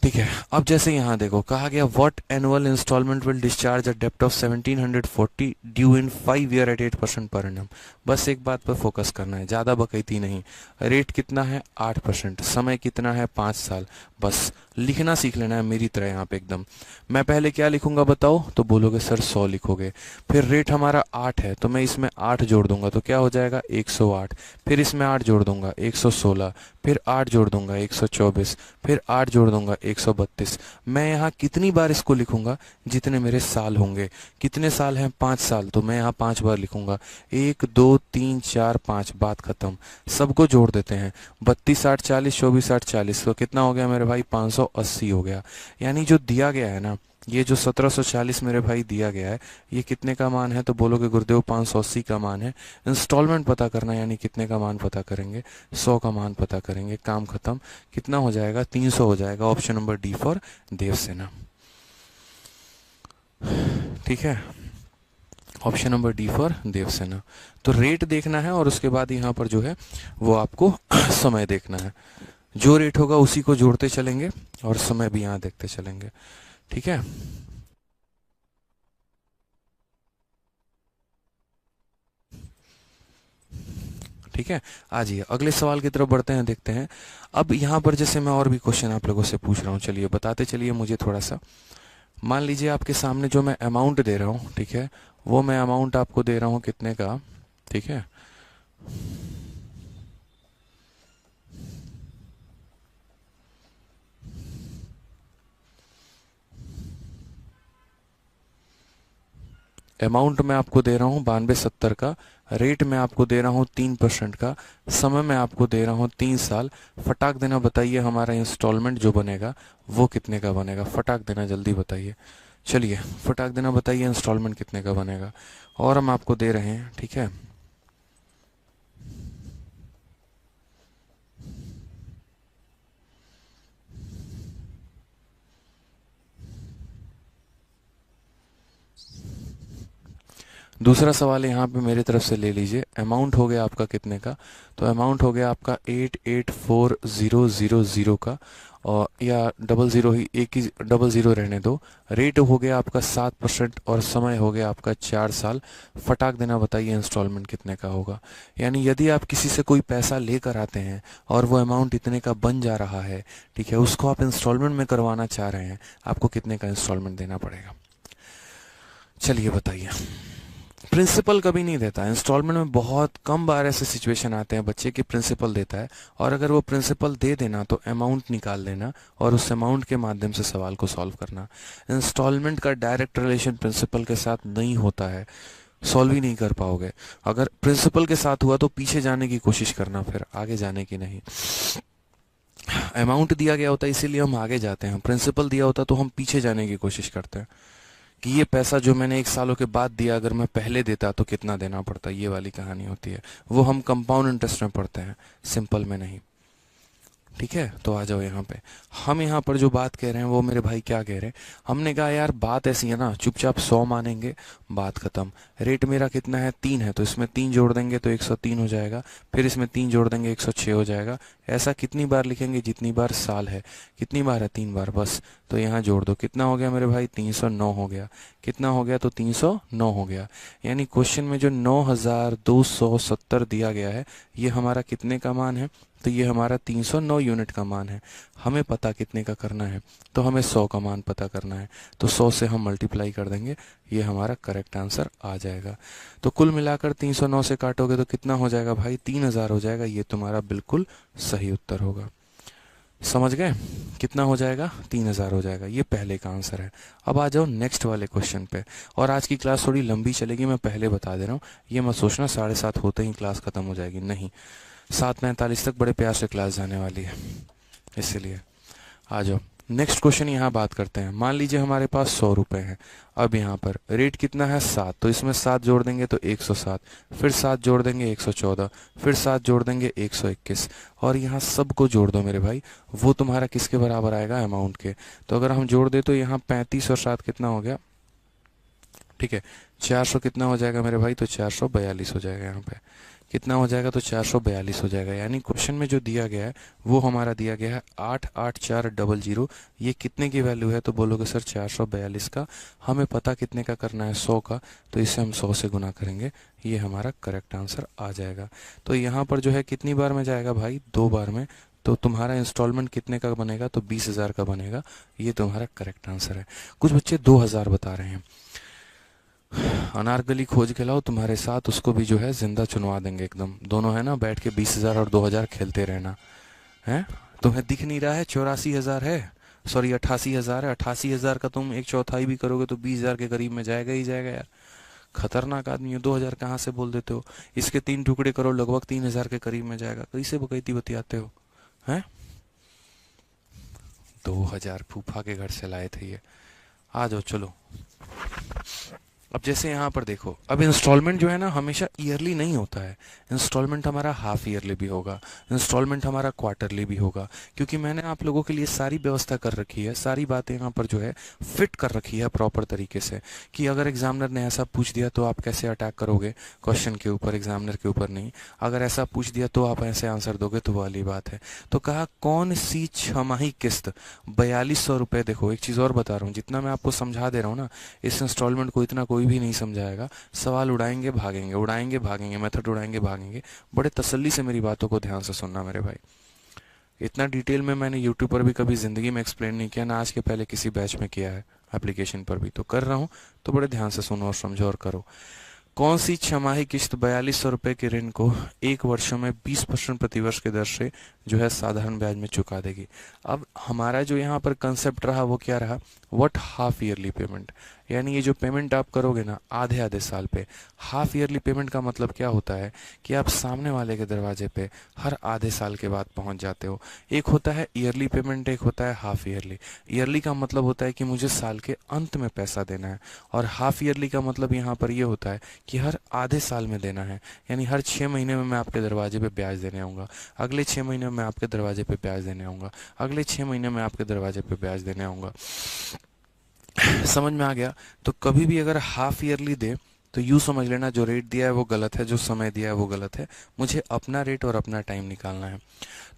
ठीक है। अब जैसे यहाँ देखो कहा गया what annual installment will discharge a डेप्ट of 1740 due in 5 year at 8% per annum. बस एक बात पर फोकस करना है, ज्यादा बकैती नहीं। रेट कितना है 8%, समय कितना है 5 साल। बस लिखना सीख लेना है मेरी तरह यहाँ पे एकदम। मैं पहले क्या लिखूंगा बताओ, तो बोलोगे सर 100 लिखोगे। फिर रेट हमारा 8 है तो मैं इसमें 8 जोड़ दूंगा तो क्या हो जाएगा 108। फिर इसमें 8 जोड़ दूंगा 116, फिर 8 जोड़ दूंगा 124, फिर 8 जोड़ दूंगा 132। मैं यहाँ कितनी बार इसको लिखूंगा, जितने मेरे साल होंगे। कितने साल हैं 5 साल, तो मैं यहाँ 5 बार लिखूंगा, 1 2 3 4 5, बात खत्म। सबको जोड़ देते हैं, 32 8 40, 24 8 40, तो कितना हो गया मेरे भाई 580 हो गया। यानी जो दिया गया है ना, ये जो 1740 मेरे भाई दिया गया है, ये कितने का मान है, तो बोलोगे गुरुदेव 580 का मान है। इंस्टॉलमेंट पता करना, यानी कितने का मान पता करेंगे, 100 का मान पता करेंगे, काम खत्म। कितना हो जाएगा 300 हो जाएगा। Option number D for Devsena, ठीक है। Option number D for Devsena. तो रेट देखना है और उसके बाद यहाँ पर जो है वो आपको समय देखना है। जो रेट होगा उसी को जोड़ते चलेंगे और समय भी यहाँ देखते चलेंगे, ठीक है। ठीक है, आ जाइए अगले सवाल की तरफ बढ़ते हैं, देखते हैं। अब यहाँ पर जैसे मैं और भी क्वेश्चन आप लोगों से पूछ रहा हूँ, चलिए बताते चलिए मुझे थोड़ा सा। मान लीजिए आपके सामने जो मैं अमाउंट दे रहा हूँ, ठीक है, वो मैं अमाउंट आपको दे रहा हूँ कितने का, ठीक है। अमाउंट मैं आपको दे रहा हूँ 9270 का, रेट मैं आपको दे रहा हूँ 3% का, समय मैं आपको दे रहा हूँ 3 साल। फटाक देना बताइए हमारा इंस्टॉलमेंट जो बनेगा वो कितने का बनेगा, फटाक देना जल्दी बताइए। चलिए फटाक देना बताइए इंस्टॉलमेंट कितने का बनेगा, और हम आपको दे रहे हैं, ठीक है। दूसरा सवाल यहाँ पे मेरी तरफ से ले लीजिए। अमाउंट हो गया आपका कितने का, तो अमाउंट हो गया आपका 884000 का, और या 00 ही, एक ही 00 रहने दो। रेट हो गया आपका 7% और समय हो गया आपका 4 साल। फटाक देना बताइए इंस्टॉलमेंट कितने का होगा। यानी यदि आप किसी से कोई पैसा लेकर आते हैं और वो अमाउंट इतने का बन जा रहा है, ठीक है, उसको आप इंस्टॉलमेंट में करवाना चाह रहे हैं, आपको कितने का इंस्टॉलमेंट देना पड़ेगा, चलिए बताइए। प्रिंसिपल कभी नहीं देता इंस्टॉलमेंट में, बहुत कम बार ऐसे सिचुएशन आते हैं बच्चे की प्रिंसिपल देता है, और अगर वो प्रिंसिपल दे देना तो अमाउंट निकाल लेना और उस अमाउंट के माध्यम से सवाल को सॉल्व करना। इंस्टॉलमेंट का डायरेक्ट रिलेशन प्रिंसिपल के साथ नहीं होता है, सॉल्व ही नहीं कर पाओगे। अगर प्रिंसिपल के साथ हुआ तो पीछे जाने की कोशिश करना, फिर आगे जाने की नहीं। अमाउंट दिया गया होता है इसीलिए हम आगे जाते हैं, प्रिंसिपल दिया होता तो हम पीछे जाने की कोशिश करते हैं। कि ये पैसा जो मैंने 1 सालों के बाद दिया अगर मैं पहले देता तो कितना देना पड़ता, ये वाली कहानी होती है। वो हम कंपाउंड इंटरेस्ट में पढ़ते हैं, सिंपल में नहीं। ठीक है, तो आ जाओ यहाँ पे। हम यहाँ पर जो बात कह रहे हैं वो मेरे भाई क्या कह रहे हैं, हमने कहा यार बात ऐसी है ना, चुपचाप 100 मानेंगे, बात खत्म। रेट मेरा कितना है, 3 है, तो इसमें 3 जोड़ देंगे तो 103 हो जाएगा, फिर इसमें 3 जोड़ देंगे 106 हो जाएगा। ऐसा कितनी बार लिखेंगे, जितनी बार साल है। कितनी बार है, 3 बार बस। तो यहाँ जोड़ दो, कितना हो गया मेरे भाई, 309 हो गया। कितना हो गया, तो 309 हो गया। यानी क्वेश्चन में जो 9270 दिया गया है, ये हमारा कितने का मान है, तो ये हमारा 309 यूनिट का मान है। हमें पता कितने का करना है, तो हमें 100 का मान पता करना है, तो 100 से हम मल्टीप्लाई कर देंगे, ये हमारा करेक्ट आंसर आ जाएगा। तो कुल मिलाकर 309 से काटोगे तो कितना हो जाएगा भाई, 3000 हो जाएगा। ये तुम्हारा बिल्कुल सही उत्तर होगा। समझ गए, कितना हो जाएगा, 3000 हो जाएगा। ये पहले का आंसर है। अब आ जाओ नेक्स्ट वाले क्वेश्चन पे। और आज की क्लास थोड़ी लंबी चलेगी, मैं पहले बता दे रहा हूँ। ये मत सोचना 7:30 होते ही क्लास खत्म हो जाएगी, नहीं, 7:45 तक बड़े प्यार से क्लास जाने वाली है, इसलिए। आ जाओ नेक्स्ट क्वेश्चन, यहाँ बात करते हैं। मान लीजिए हमारे पास 100 रुपए हैं। अब यहाँ पर रेट कितना है, 7, तो इसमें 7 जोड़ देंगे तो 107, फिर 7 जोड़ देंगे 114, फिर 7 जोड़ देंगे 121, और यहाँ सबको जोड़ दो मेरे भाई, वो तुम्हारा किसके बराबर आएगा, अमाउंट के। तो अगर हम जोड़ दे तो यहाँ 35 और 7 कितना हो गया, ठीक है, 400 कितना हो जाएगा मेरे भाई, तो 442 हो जाएगा। यहाँ पे कितना हो जाएगा, तो 442 हो जाएगा। यानी क्वेश्चन में जो दिया गया है वो हमारा दिया गया है 88400। ये कितने की वैल्यू है, तो बोलोगे सर 442 का। हमें पता कितने का करना है, 100 का, तो इसे हम 100 से गुना करेंगे, ये हमारा करेक्ट आंसर आ जाएगा। तो यहाँ पर जो है कितनी बार में जाएगा भाई, 2 बार में। तो तुम्हारा इंस्टॉलमेंट कितने का बनेगा, तो 20,000 का बनेगा। ये तुम्हारा करेक्ट आंसर है। कुछ बच्चे 2000 बता रहे हैं। अनारकली खोज के लाओ तुम्हारे साथ, उसको भी जो है जिंदा चुनवा देंगे एकदम। दोनों है ना, बैठ के 20,000 और 2000 खेलते रहना है। तुम्हें दिख नहीं रहा है 84,000 है, सॉरी 88,000 है। 88,000 का तुम 1/4 भी करोगे तो 20,000 के करीब में जाएगा ही जाएगा यार। खतरनाक आदमी हो, 2000 कहाँ से बोल देते हो। इसके 3 टुकड़े करो, लगभग 3000 के करीब में जाएगा। कैसे बकैती बतियाते हो हैं। 2000 फूफा के घर से लाए थे ये। आ जाओ चलो। अब जैसे यहाँ पर देखो, अब इंस्टॉलमेंट जो है ना हमेशा ईयरली नहीं होता है। इंस्टॉलमेंट हमारा हाफ ईयरली भी होगा, इंस्टॉलमेंट हमारा क्वार्टरली भी होगा, क्योंकि मैंने आप लोगों के लिए सारी व्यवस्था कर रखी है, सारी बातें यहाँ पर जो है फिट कर रखी है प्रॉपर तरीके से, कि अगर एग्जामिनर ने ऐसा पूछ दिया तो आप कैसे अटैक करोगे क्वेश्चन के ऊपर, एग्जामिनर के ऊपर नहीं। अगर ऐसा पूछ दिया तो आप ऐसे आंसर दोगे, तो वाली बात है। तो कहा कौन सी छमाही किस्त 4200 रुपये। देखो एक चीज़ और बता रहा हूँ, जितना मैं आपको समझा दे रहा हूँ ना, इस इंस्टॉलमेंट को इतना कोई भी नहीं समझाएगा। सवाल उड़ाएंगे भागेंगे, उड़ाएंगे भागेंगे, मेथड उड़ाएंगे भागेंगे। बड़े तसल्ली से मेरी बातों को ध्यान से सुनना मेरे भाई। इतना डिटेल में मैंने यूट्यूब पर भी कभी ज़िंदगी में एक्सप्लेन नहीं किया, ना आज के पहले किसी बैच में किया है, एप्लीकेशन पर भी तो कर रहा हूँ। तो बड़े ध्यान से सुनो और समझो और करो। कौन सी छमाही किस्त 4200 रुपये के ऋण को 1 वर्षों में 20% प्रतिवर्ष के दर से जो है साधारण ब्याज में चुका देगी। अब हमारा जो यहाँ पर कंसेप्ट रहा वो क्या रहा, व्हाट हाफ ईयरली पेमेंट। यानी ये जो पेमेंट आप करोगे ना आधे आधे साल पे। हाफ ईयरली पेमेंट का मतलब क्या होता है कि आप सामने वाले के दरवाजे पे हर आधे साल के बाद पहुंच जाते हो। एक होता है ईयरली पेमेंट, एक होता है हाफ ईयरली। ईयरली का मतलब होता है कि मुझे साल के अंत में पैसा देना है, और हाफ ईयरली का मतलब यहाँ पर ये होता है कि हर आधे साल में देना है। यानी हर 6 महीने में मैं आपके दरवाजे पे ब्याज देने आऊँगा, अगले 6 महीने में मैं आपके दरवाजे पे ब्याज देने आऊँगा, अगले 6 महीने में आपके दरवाजे पे ब्याज देने आऊँगा। समझ में आ गया। तो कभी भी अगर हाफ ईयरली दे तो यूँ समझ लेना जो रेट दिया है वो गलत है, जो समय दिया है वो गलत है। मुझे अपना रेट और अपना टाइम निकालना है।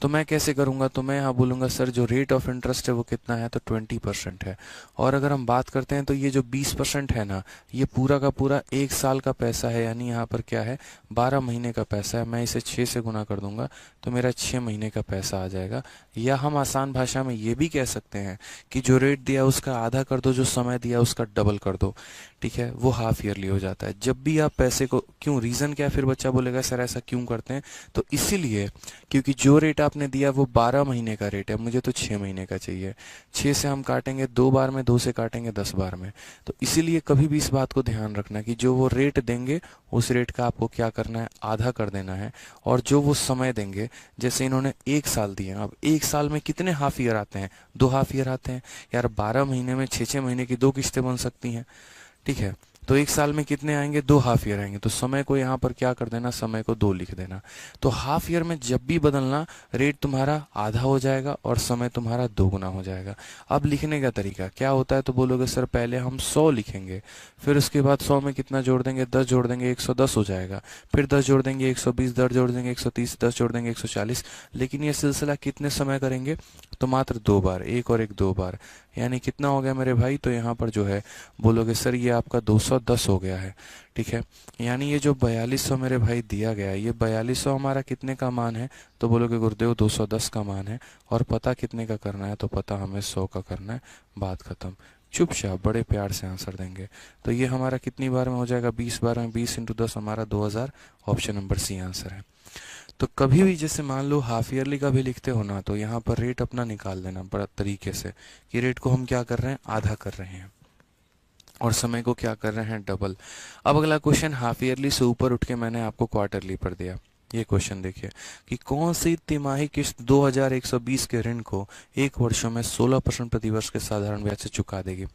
तो मैं कैसे करूँगा, तो मैं यहाँ बोलूँगा सर जो रेट ऑफ इंटरेस्ट है वो कितना है, तो 20% है। और अगर हम बात करते हैं तो ये जो 20% है ना, ये पूरा का पूरा 1 साल का पैसा है। यानी यहाँ पर क्या है, 12 महीने का पैसा है। मैं इसे 6 से गुना कर दूंगा तो मेरा 6 महीने का पैसा आ जाएगा। या हम आसान भाषा में ये भी कह सकते हैं कि जो रेट दिया उसका आधा कर दो, जो समय दिया उसका डबल कर दो। ठीक है, वो हाफ ईयरली हो जाता है। होता है जब भी आप पैसे को, क्यों, रीज़न क्या है, फिर बच्चा बोलेगा सर ऐसा क्यों करते हैं, तो इसीलिए क्योंकि जो रेट आपने दिया वो 12 महीने का रेट है, मुझे तो 6 महीने का चाहिए। 6 से हम काटेंगे 2 बार में, 2 से काटेंगे 10 बार में। तो इसीलिए कभी भी इस बात को ध्यान रखना कि जो वो रेट देंगे उस रेट का आपको क्या करना है, आधा कर देना है। और जो वो समय देंगे, जैसे इन्होंने 1 साल दिए, अब 1 साल में कितने हाफ ईयर आते हैं, 2 हाफ ईयर आते हैं यार। 12 महीने में 6-6 महीने की 2 किस्तें बन सकती हैं, ठीक है। तो 1 साल में कितने आएंगे, 2 हाफ ईयर आएंगे। तो समय को यहाँ पर क्या कर देना, समय को 2 लिख देना। तो हाफ ईयर में जब भी बदलना, रेट तुम्हारा आधा हो जाएगा और समय तुम्हारा 2 गुना हो जाएगा। अब लिखने का तरीका क्या होता है, तो बोलोगे सर पहले हम 100 लिखेंगे, फिर उसके बाद 100 में कितना जोड़ देंगे, 10 जोड़ देंगे, 110 हो जाएगा। फिर 10 जोड़ देंगे 120, 10 जोड़ देंगे 130, 10 जोड़ देंगे 140। लेकिन ये सिलसिला कितने समय करेंगे, तो मात्र 2 बार, एक और एक 2 बार। यानी कितना हो गया मेरे भाई, तो यहाँ पर जो है बोलोगे सर ये आपका 210 हो गया है, ठीक है। यानी ये जो 4200 मेरे भाई दिया गया है, ये 4200 हमारा कितने का मान है, तो बोलोगे गुरुदेव 210 का मान है। और पता कितने का करना है, तो पता हमें 100 का करना है, बात खत्म। चुपचाप बड़े प्यार से आंसर देंगे। तो ये हमारा कितनी बार में हो जाएगा, 20 बार में, 20 × 10 हमारा 2000। ऑप्शन नंबर सी आंसर है। तो कभी भी जैसे मान लो हाफ ईयरली का भी लिखते हो ना, तो यहाँ पर रेट अपना निकाल देना बड़ा तरीके से कि रेट को हम क्या कर रहे हैं, आधा कर रहे हैं, और समय को क्या कर रहे हैं, डबल। अब अगला क्वेश्चन हाफ ईयरली से ऊपर उठ के मैंने आपको क्वार्टरली पर दिया। ये क्वेश्चन देखिए कि कौन सी तिमाही किस्त 2120 के ऋण को 1 वर्षों में 16% प्रतिवर्ष के साधारण ब्याज से चुका देगी।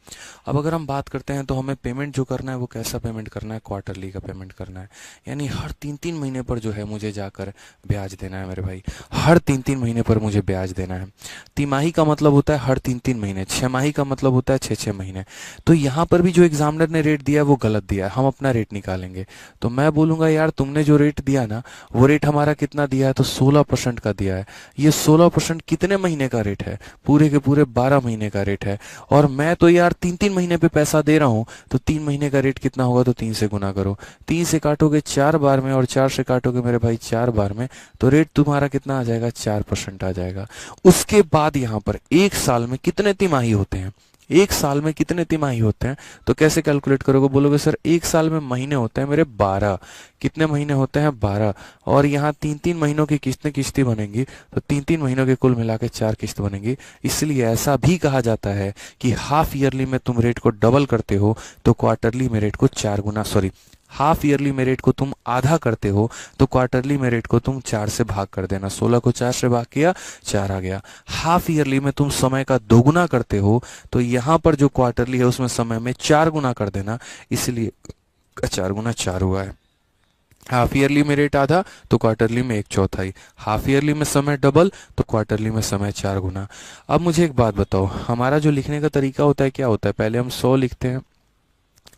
अब अगर हम बात करते हैं तो हमें पेमेंट जो करना है वो कैसा पेमेंट करना है, क्वार्टरली का पेमेंट करना है। यानी हर 3-3 महीने पर जो है मुझे जाकर ब्याज देना है मेरे भाई, हर 3-3 महीने पर मुझे ब्याज देना है। तिमाही का मतलब होता है हर 3-3 महीने, 6 माही का मतलब होता है 6-6 महीने। तो यहाँ पर भी जो एग्जामिनर ने रेट दिया है वो गलत दिया है, हम अपना रेट निकालेंगे। तो मैं बोलूंगा यार तुमने जो रेट दिया ना, वो रेट हमारा कितना दिया है, तो 16% का दिया है। ये 16% कितने महीने का रेट है, पूरे के पूरे 12 महीने का रेट है। और मैं तो यार 3-3 महीने पे पैसा दे रहा हूं, तो 3 महीने का रेट कितना होगा, तो 3 से गुना करो। 3 से काटोगे 4 बार में, और 4 से काटोगे मेरे भाई 4 बार में, तो रेट तुम्हारा कितना आ जाएगा, 4% आ जाएगा। उसके बाद यहाँ पर 1 साल में कितने तिमाही होते हैं, 1 साल में कितने तिमाही होते हैं, तो कैसे कैलकुलेट करोगे, बोलोगे सर 1 साल में महीने होते हैं मेरे 12। कितने महीने होते हैं, 12। और यहाँ 3-3 महीनों की किस्तें बनेंगी, तो 3-3 महीनों के कुल मिला के 4 किस्त बनेंगी। इसलिए ऐसा भी कहा जाता है कि हाफ ईयरली में तुम रेट को डबल करते हो, तो क्वार्टरली में रेट को 4 गुना, सॉरी, हाफ ईयरली में रेट को तुम आधा करते हो, तो क्वार्टरली में रेट को तुम 4 से भाग कर देना। 16 को 4 से भाग किया, 4 आ गया। हाफ ईयरली में तुम समय का 2 गुना करते हो, तो यहाँ पर जो क्वार्टरली है उसमें समय में 4 गुना कर देना, इसलिए 4 गुना 4 हुआ है। हाफ ईयरली में रेट आधा, तो क्वार्टरली में 1/4। हाफ ईयरली में समय डबल, तो क्वार्टरली में समय 4 गुना। अब मुझे एक बात बताओ, हमारा जो लिखने का तरीका होता है क्या होता है, पहले हम 100 लिखते हैं,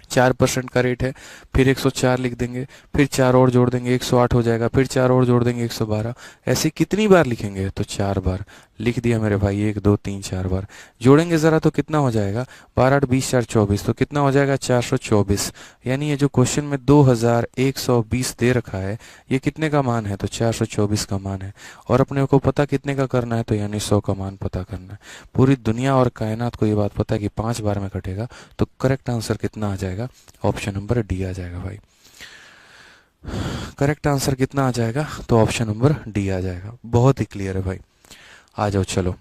4% का रेट है, फिर 104 लिख देंगे, फिर 4 और जोड़ देंगे 108 हो जाएगा, फिर 4 और जोड़ देंगे 112। ऐसे कितनी बार लिखेंगे, तो 4 बार लिख दिया मेरे भाई, 1 2 3 4 बार। जोड़ेंगे जरा तो कितना हो जाएगा, 12 8 20 4 24, तो कितना हो जाएगा 424। यानी ये जो क्वेश्चन में 2120 दे रखा है, ये कितने का मान है, तो 424 का मान है। और अपने को पता कितने का करना है, तो यानी 100 का मान पता करना है। पूरी दुनिया और कायनात को ये बात पता है कि 5 बार में कटेगा, तो करेक्ट आंसर कितना आ जाएगा, ऑप्शन नंबर डी आ जाएगा भाई। करेक्ट आंसर कितना आ जाएगा, तो ऑप्शन नंबर डी आ जाएगा। बहुत ही क्लियर है भाई, आ जाओ चलो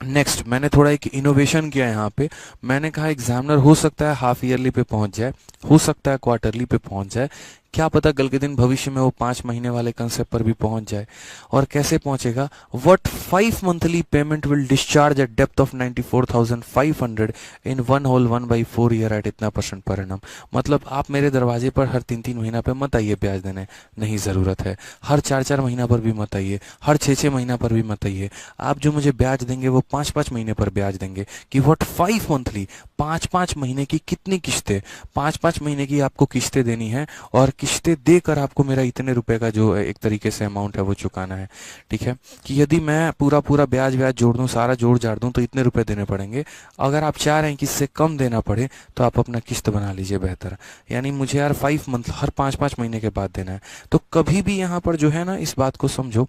नेक्स्ट। मैंने थोड़ा एक इनोवेशन किया यहाँ पे, मैंने कहा एग्जामिनर हो सकता है हाफ ईयरली पे पहुंच जाए, हो सकता है क्वार्टरली पे पहुंच जाए, क्या पता कल के दिन भविष्य में वो 5 महीने वाले कंसेप्ट पर भी पहुंच जाए। और कैसे पहुंचेगा, what 5 monthly payment will discharge at डेप्थ ऑफ 94,500 इन 1/4 ईयर एट इतना % पर एनम। मतलब आप मेरे दरवाजे पर हर 3-3 महीना पे मत आइए ब्याज देने, नहीं जरूरत है। हर 4-4 महीना पर भी मत आइए, हर 6-6 महीना पर भी मत आइए। आप जो मुझे ब्याज देंगे वो 5-5 महीने पर ब्याज देंगे। कि व्हाट 5 मंथली, 5-5 महीने की कितनी किस्तें, 5-5 महीने की आपको किस्तें देनी है, और किस्तें देकर आपको मेरा इतने रुपए का जो एक तरीके से अमाउंट है वो चुकाना है। ठीक है, कि यदि मैं पूरा पूरा ब्याज जोड़ दूं, सारा जोड़ जाड़ दूं, तो इतने रुपए देने पड़ेंगे। अगर आप चाह रहे हैं कि इससे कम देना पड़े, तो आप अपना किस्त बना लीजिए बेहतर। यानी मुझे यार 5 मंथ, हर 5-5 महीने के बाद देना है। तो कभी भी यहाँ पर जो है ना, इस बात को समझो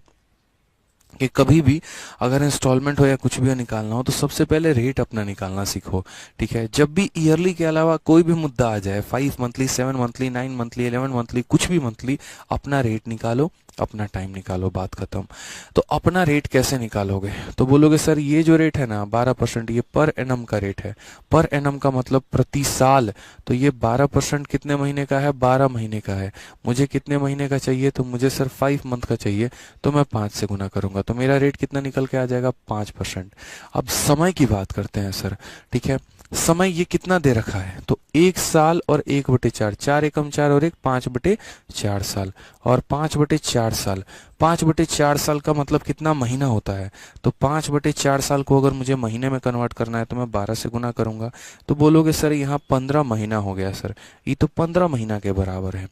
कि कभी भी अगर इंस्टॉलमेंट हो या कुछ भी निकालना हो तो सबसे पहले रेट अपना निकालना सीखो। ठीक है, जब भी ईयरली के अलावा कोई भी मुद्दा आ जाए, 5 मंथली, 7 मंथली, 9 मंथली, 11 मंथली, कुछ भी मंथली, अपना रेट निकालो, अपना टाइम निकालो, बात खत्म। तो अपना रेट कैसे निकालोगे? तो बोलोगे सर ये जो रेट है ना 12%, ये पर एनम का रेट है। पर एनम का मतलब प्रति साल। तो ये 12% कितने महीने का है? 12 महीने का है। मुझे कितने महीने का चाहिए? तो मुझे सर 5 मंथ का चाहिए, तो मैं 5 से गुना करूंगा, तो मेरा रेट कितना निकल के आ जाएगा? 5%। अब समय की बात करते हैं सर। ठीक है, समय ये कितना दे रखा है? तो 1 साल और 1/4, 4 एकम 4 और 1, 5/4 साल। और 5/4 साल, 5/4 साल का मतलब कितना महीना होता है? तो 5/4 साल को अगर मुझे महीने में कन्वर्ट करना है तो मैं 12 से गुना करूंगा। तो बोलोगे सर यहाँ 15 महीना हो गया सर, ये तो 15 महीना के बराबर है।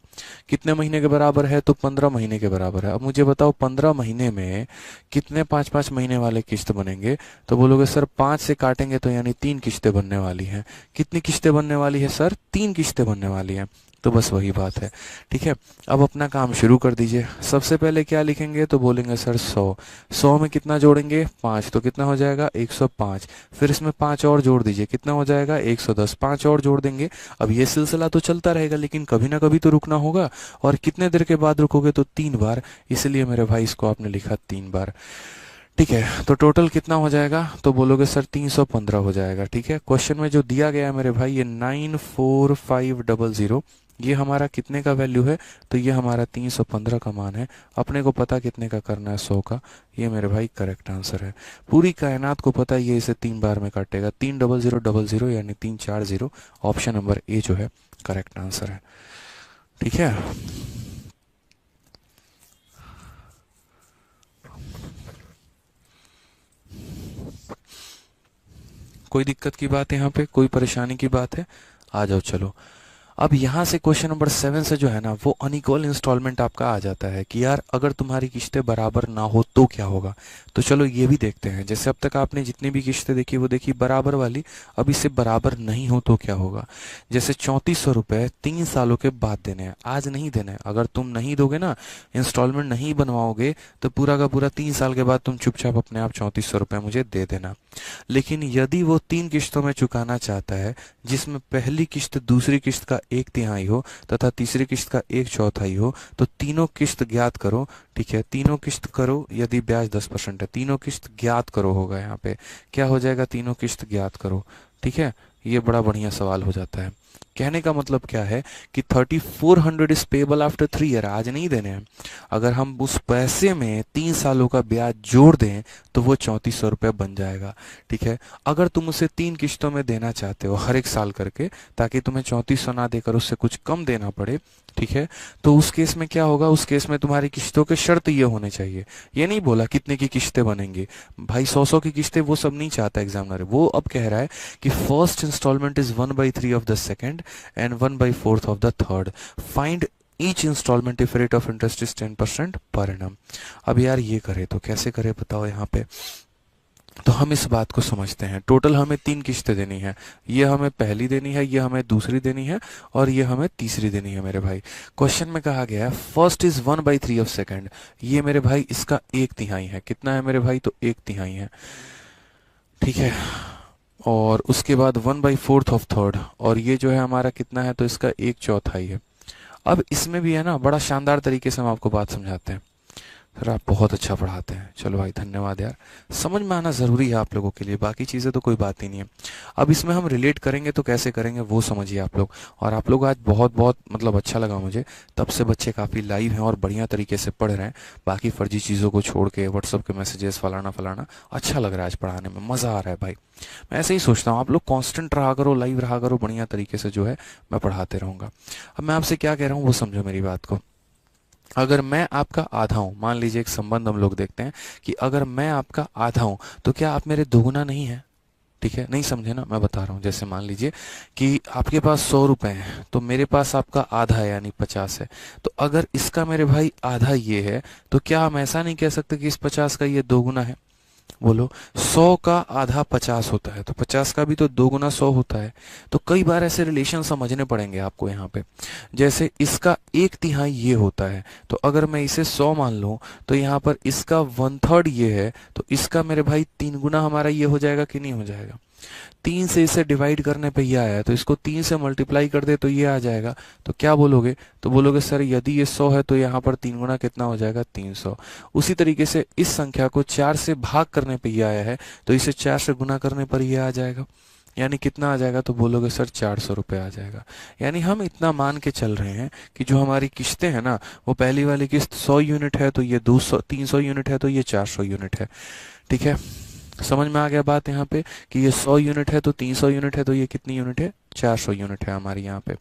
कितने महीने के बराबर है? तो 15 महीने के बराबर है। अब मुझे बताओ 15 महीने में कितने 5-5 महीने वाले किस्त बनेंगे? तो बोलोगे सर 5 से काटेंगे तो यानी 3 किस्तें बनने वाली हैं। कितनी किस्तें बनने वाली है सर? 3 किस्तें बनने वाली हैं। तो बस वही बात है। ठीक है, अब अपना काम शुरू कर दीजिए। सबसे पहले क्या लिखेंगे? तो बोलेंगे सर 100। 100 में कितना जोड़ेंगे? 5, तो कितना हो जाएगा? 105। फिर इसमें 5 और जोड़ दीजिए, कितना हो जाएगा? 110। 5 और जोड़ देंगे। अब ये सिलसिला तो चलता रहेगा, लेकिन कभी ना कभी तो रुकना होगा। और कितने देर के बाद रुकोगे? तो 3 बार। इसलिए मेरे भाई इसको आपने लिखा 3 बार। ठीक है, तो टोटल कितना हो जाएगा? तो बोलोगे सर 315 हो जाएगा। ठीक है, क्वेश्चन में जो दिया गया है मेरे भाई, ये 94500, ये हमारा कितने का वैल्यू है? तो ये हमारा 315 का मान है। अपने को पता कितने का करना है? 100 का। ये मेरे भाई करेक्ट आंसर है। पूरी कायनात को पता है ये इसे 3 बार में काटेगा। 30000 यानी 340। ऑप्शन नंबर ए जो है करेक्ट आंसर है। ठीक है, कोई दिक्कत की बात है यहाँ पे? कोई परेशानी की बात है? आ जाओ चलो। अब यहाँ से क्वेश्चन नंबर 7 से जो है ना वो अनइक्वल इंस्टॉलमेंट आपका आ जाता है कि यार अगर तुम्हारी किस्तें बराबर ना हो तो क्या होगा। तो चलो ये भी देखते हैं। जैसे अब तक आपने जितनी भी किस्तें देखी वो देखी बराबर वाली। अब इससे बराबर नहीं हो तो क्या होगा? जैसे 3400 रुपये 3 सालों के बाद देने हैं, आज नहीं देने हैं। अगर तुम नहीं दोगे ना, इंस्टॉलमेंट नहीं बनवाओगे, तो पूरा का पूरा 3 साल के बाद तुम चुपचाप अपने आप 3400 रुपये मुझे दे देना। लेकिन यदि वो 3 किस्तों में चुकाना चाहता है, जिसमें पहली किस्त दूसरी किस्त का 1/3 हो तथा तीसरी किस्त का 1/4 हो, तो तीनों किस्त ज्ञात करो। ठीक है, तीनों किस्त करो। यदि ब्याज 10% है, तीनों किस्त ज्ञात करो होगा यहाँ पे। क्या हो जाएगा? तीनों किस्त ज्ञात करो। ठीक है, ये बड़ा बढ़िया सवाल हो जाता है। कहने का मतलब क्या है कि 3400 इज पेबल आफ्टर 3 ईयर, आज नहीं देने हैं। अगर हम उस पैसे में 3 सालों का ब्याज जोड़ दें तो वो 3400 रुपये बन जाएगा। ठीक है, अगर तुम उसे 3 किस्तों में देना चाहते हो हर एक साल करके, ताकि तुम्हें 3400 ना देकर उससे कुछ कम देना पड़े, ठीक है, तो उस केस में क्या होगा? उस केस में तुम्हारी किस्तों के शर्त ये होने चाहिए। ये नहीं बोला कितने की किस्तें बनेंगी भाई, 100 की किस्तें वो सब नहीं चाहता एग्जामिनर। वो अब कह रहा है कि first installment is 1/3 of the second and 1/4 of the third. Find each installment if rate of interest is 10% per annum. अब यार ये करे तो कैसे करे बताओ यहाँ पे? तो हम इस बात को समझते हैं। टोटल हमें 3 किस्तें देनी है। ये हमें पहली देनी है, ये हमें दूसरी देनी है, और ये हमें तीसरी देनी है मेरे भाई। क्वेश्चन में कहा गया है फर्स्ट इज 1/3 ऑफ सेकेंड। ये मेरे भाई इसका 1/3 है। कितना है मेरे भाई? तो 1/3 है। ठीक है, और उसके बाद 1/4 ऑफ थर्ड, और ये जो है हमारा कितना है? तो इसका 1/4 है। अब इसमें भी है ना बड़ा शानदार तरीके से हम आपको बात समझाते हैं। सर आप बहुत अच्छा पढ़ाते हैं। चलो भाई धन्यवाद यार, समझ में आना ज़रूरी है आप लोगों के लिए, बाकी चीज़ें तो कोई बात ही नहीं है। अब इसमें हम रिलेट करेंगे तो कैसे करेंगे वो समझिए आप लोग। और आप लोग आज बहुत बहुत मतलब अच्छा लगा मुझे, तब से बच्चे काफ़ी लाइव हैं और बढ़िया तरीके से पढ़ रहे हैं। बाकी फर्जी चीज़ों को छोड़ के व्हाट्सअप के मैसेजेस फलाना फलाना, अच्छा लग रहा है आज पढ़ाने में, मज़ा आ रहा है भाई। मैं ऐसे ही सोचता हूँ आप लोग कांस्टेंट रहा करो, लाइव रहा करो, बढ़िया तरीके से जो है मैं पढ़ाते रहूँगा। अब मैं आपसे क्या कह रहा हूँ वो समझो मेरी बात को। अगर मैं आपका आधा हूं, मान लीजिए एक संबंध हम लोग देखते हैं कि अगर मैं आपका आधा हूं तो क्या आप मेरे दोगुना नहीं है? ठीक है, नहीं समझे ना, मैं बता रहा हूं। जैसे मान लीजिए कि आपके पास 100 रुपए हैं, तो मेरे पास आपका आधा है यानी 50 है। तो अगर इसका मेरे भाई आधा ये है, तो क्या हम ऐसा नहीं कह सकते कि इस 50 का ये दोगुना है? बोलो 100 का आधा 50 होता है, तो 50 का भी तो 2 गुना 100 होता है। तो कई बार ऐसे रिलेशन समझने पड़ेंगे आपको यहाँ पे। जैसे इसका 1/3 ये होता है, तो अगर मैं इसे 100 मान लूं, तो यहाँ पर इसका 1/3 ये है, तो इसका मेरे भाई 3 गुना हमारा ये हो जाएगा कि नहीं हो जाएगा। 3 से इसे डिवाइड करने पे ये आया, तो इसको 3 से मल्टीप्लाई कर दे तो ये आ जाएगा। तो क्या बोलोगे, तो बोलोगे सर यदि ये 100 है तो यहाँ पर 3 गुना कितना हो जाएगा, 300। उसी तरीके से इस संख्या को 4 से भाग करने पे ये आया है, तो इसे 4 से गुना करने पर ये आ जाएगा। यानी कितना आ जाएगा, तो बोलोगे सर 400 रुपये आ जाएगा। यानी हम इतना मान के चल रहे हैं कि जो हमारी किस्तें हैं ना, वो पहली वाली किस्त 100 यूनिट है, तो ये 300 यूनिट है, तो ये 400 यूनिट है। ठीक है, समझ में आ गया बात यहाँ पे कि ये 100 यूनिट है, तो 300 यूनिट है, तो ये कितनी यूनिट है, 400 यूनिट है हमारी यहाँ पे।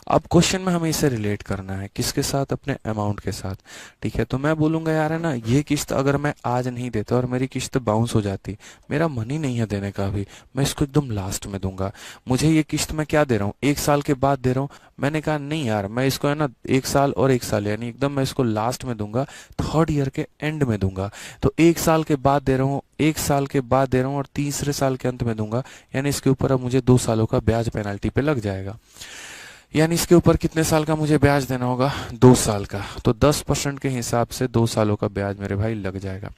अब क्वेश्चन में हमें इसे रिलेट करना है किसके साथ, अपने अमाउंट के साथ। ठीक है, तो मैं बोलूंगा यार है ना, ये किस्त अगर मैं आज नहीं देता और मेरी किस्त बाउंस हो जाती, मेरा मन ही नहीं है देने का भी, मैं इसको एकदम लास्ट में दूंगा। मुझे ये किस्त मैं क्या दे रहा हूँ, 1 साल के बाद दे रहा हूँ। मैंने कहा नहीं यार, मैं इसको है ना 1 साल और 1 साल, यानी एकदम मैं इसको लास्ट में दूंगा, 3rd ईयर के एंड में दूंगा। तो 1 साल के बाद दे रहा हूँ, 1 साल के बाद दे रहा हूँ, और तीसरे साल के अंत में दूंगा। यानी इसके ऊपर अब मुझे 2 सालों का ब्याज पेनल्टी पे लग जाएगा। यानी इसके ऊपर कितने साल का मुझे ब्याज देना होगा, 2 साल का। तो 10% के हिसाब से 2 सालों का ब्याज मेरे भाई लग जाएगा।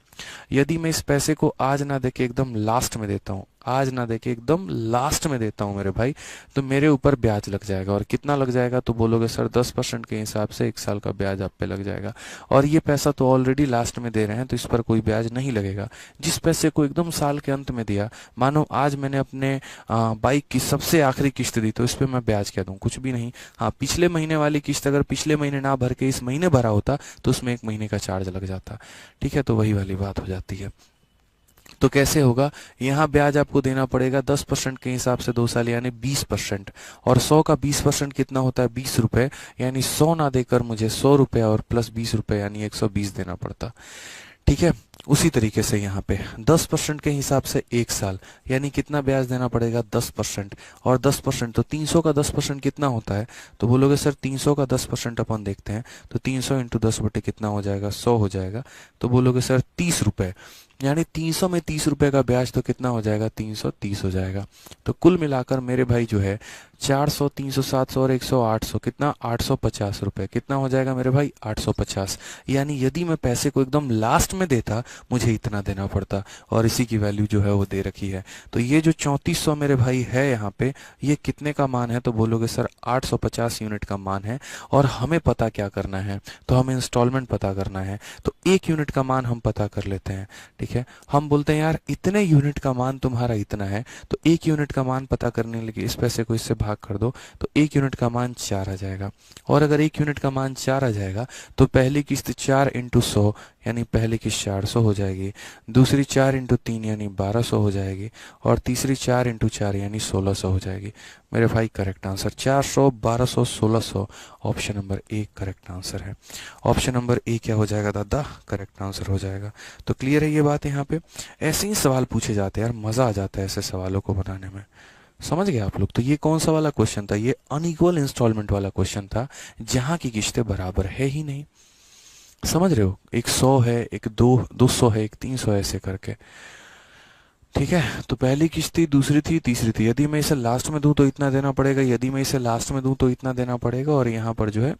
यदि मैं इस पैसे को आज ना देके एकदम लास्ट में देता हूँ, आज ना देके एकदम लास्ट में देता हूँ मेरे भाई, तो मेरे ऊपर ब्याज लग जाएगा। और कितना लग जाएगा, तो बोलोगे सर 10% के हिसाब से 1 साल का ब्याज आप पे लग जाएगा। और ये पैसा तो ऑलरेडी लास्ट में दे रहे हैं, तो इस पर कोई ब्याज नहीं लगेगा। जिस पैसे को एकदम साल के अंत में दिया, मानो आज मैंने अपने बाइक की सबसे आखिरी किस्त दी, तो इस पर मैं ब्याज क्या दूं, कुछ भी नहीं। हाँ, पिछले महीने वाली किस्त अगर पिछले महीने ना भर के इस महीने भरा होता, तो उसमें 1 महीने का चार्ज लग जाता। ठीक है, तो वही वाली बात हो जाती है। तो कैसे होगा, यहाँ ब्याज आपको देना पड़ेगा 10% के हिसाब से 2 साल, यानी 20%। और 100 का 20% कितना होता है, 20 रुपए। यानी 100 ना देकर मुझे 100 रुपए और प्लस 20 रुपए यानी 120 देना पड़ता। ठीक है, उसी तरीके से यहाँ पे 10% के हिसाब से 1 साल, यानी कितना ब्याज देना पड़ेगा, 10%। और 10%, तो 300 का 10% कितना होता है, तो बोलोगे सर 300 का 10% अपन देखते हैं, तो 300 इंटू 10 बटे कितना हो जाएगा, 100 हो जाएगा। तो बोलोगे सर 30 रुपए, यानी 300 में 30 रुपए का ब्याज, तो कितना हो जाएगा, 330 हो जाएगा। तो कुल मिलाकर मेरे भाई जो है 400, 300, 700 और 100, 800, कितना, 850 रुपए। कितना हो जाएगा मेरे भाई, 850। यानी यदि मैं पैसे को एकदम लास्ट में देता, मुझे इतना देना पड़ता, और इसी की वैल्यू जो है वो दे रखी है। तो ये जो 3400 मेरे भाई है यहाँ पे, ये कितने का मान है, तो बोलोगे सर 850 यूनिट का मान है। और हमें पता क्या करना है, तो हमें इंस्टॉलमेंट पता करना है। तो 1 यूनिट का मान हम पता कर लेते हैं। ठीक है, हम बोलते हैं यार इतने यूनिट का मान तुम्हारा इतना है, तो 1 यूनिट का मान पता करने लगे, इस पैसे को इससे भाग कर दो, तो 1 यूनिट का मान 4 आ जाएगा। और अगर 1 यूनिट का मान 4 आ जाएगा, तो पहली किस्त 4 इंटू 100, यानी पहली किस्त 400 हो जाएगी। दूसरी 4 इंटू 3 यानी 1200 हो जाएगी। और तीसरी 4 इंटू 4 यानी 1600 हो जाएगी। मेरे भाई correct answer 400, 1200, 1600, option number A correct answer है। ऑप्शन नंबर ए क्या हो जाएगा दादा, करेक्ट आंसर हो जाएगा। तो क्लियर है ये बात यहाँ पे। ऐसे ही सवाल पूछे जाते हैं यार, मजा आ जाता है ऐसे सवालों को बनाने में। समझ गए आप लोग। तो ये कौन सा वाला क्वेश्चन था, ये अनइक्वल इंस्टॉलमेंट वाला क्वेश्चन था, जहां की किस्तें बराबर है ही नहीं। समझ रहे हो, एक 100 है, एक 200 है, एक 300 है, ऐसे करके। ठीक है, तो पहली किस्त थी, दूसरी थी, तीसरी थी। यदि मैं इसे लास्ट में दूं तो इतना देना पड़ेगा, यदि मैं इसे लास्ट में दूं तो इतना देना पड़ेगा। और यहाँ पर जो है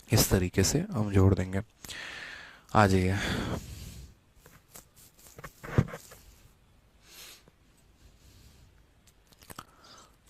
इस तरीके से हम जोड़ देंगे। आ जाइए।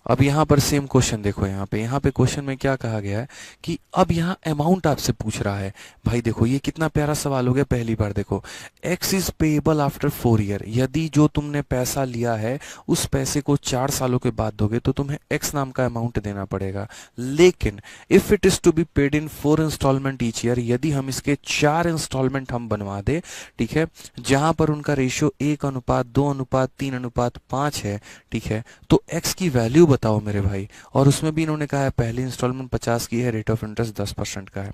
अब यहाँ पर सेम क्वेश्चन देखो, यहाँ पे क्वेश्चन में क्या कहा गया है कि अब यहाँ अमाउंट आपसे पूछ रहा है। भाई देखो ये कितना प्यारा सवाल हो गया। पहली बार देखो, x is payable after 4 year. यदि जो तुमने पैसा लिया है उस पैसे को 4 सालों के बाद दोगे, तो तुम्हें एक्स नाम का अमाउंट देना पड़ेगा। लेकिन if it is to be paid in 4 installment each year, यदि हम इसके 4 इंस्टॉलमेंट हम बनवा दे, ठीक है, जहां पर उनका रेशियो 1:2:3:5 है, ठीक है, तो एक्स की वैल्यू बताओ मेरे भाई। और उसमें भी इन्होंने कहा है पहली इंस्टॉलमेंट 50 की है, रेट ऑफ इंटरेस्ट 10% का है।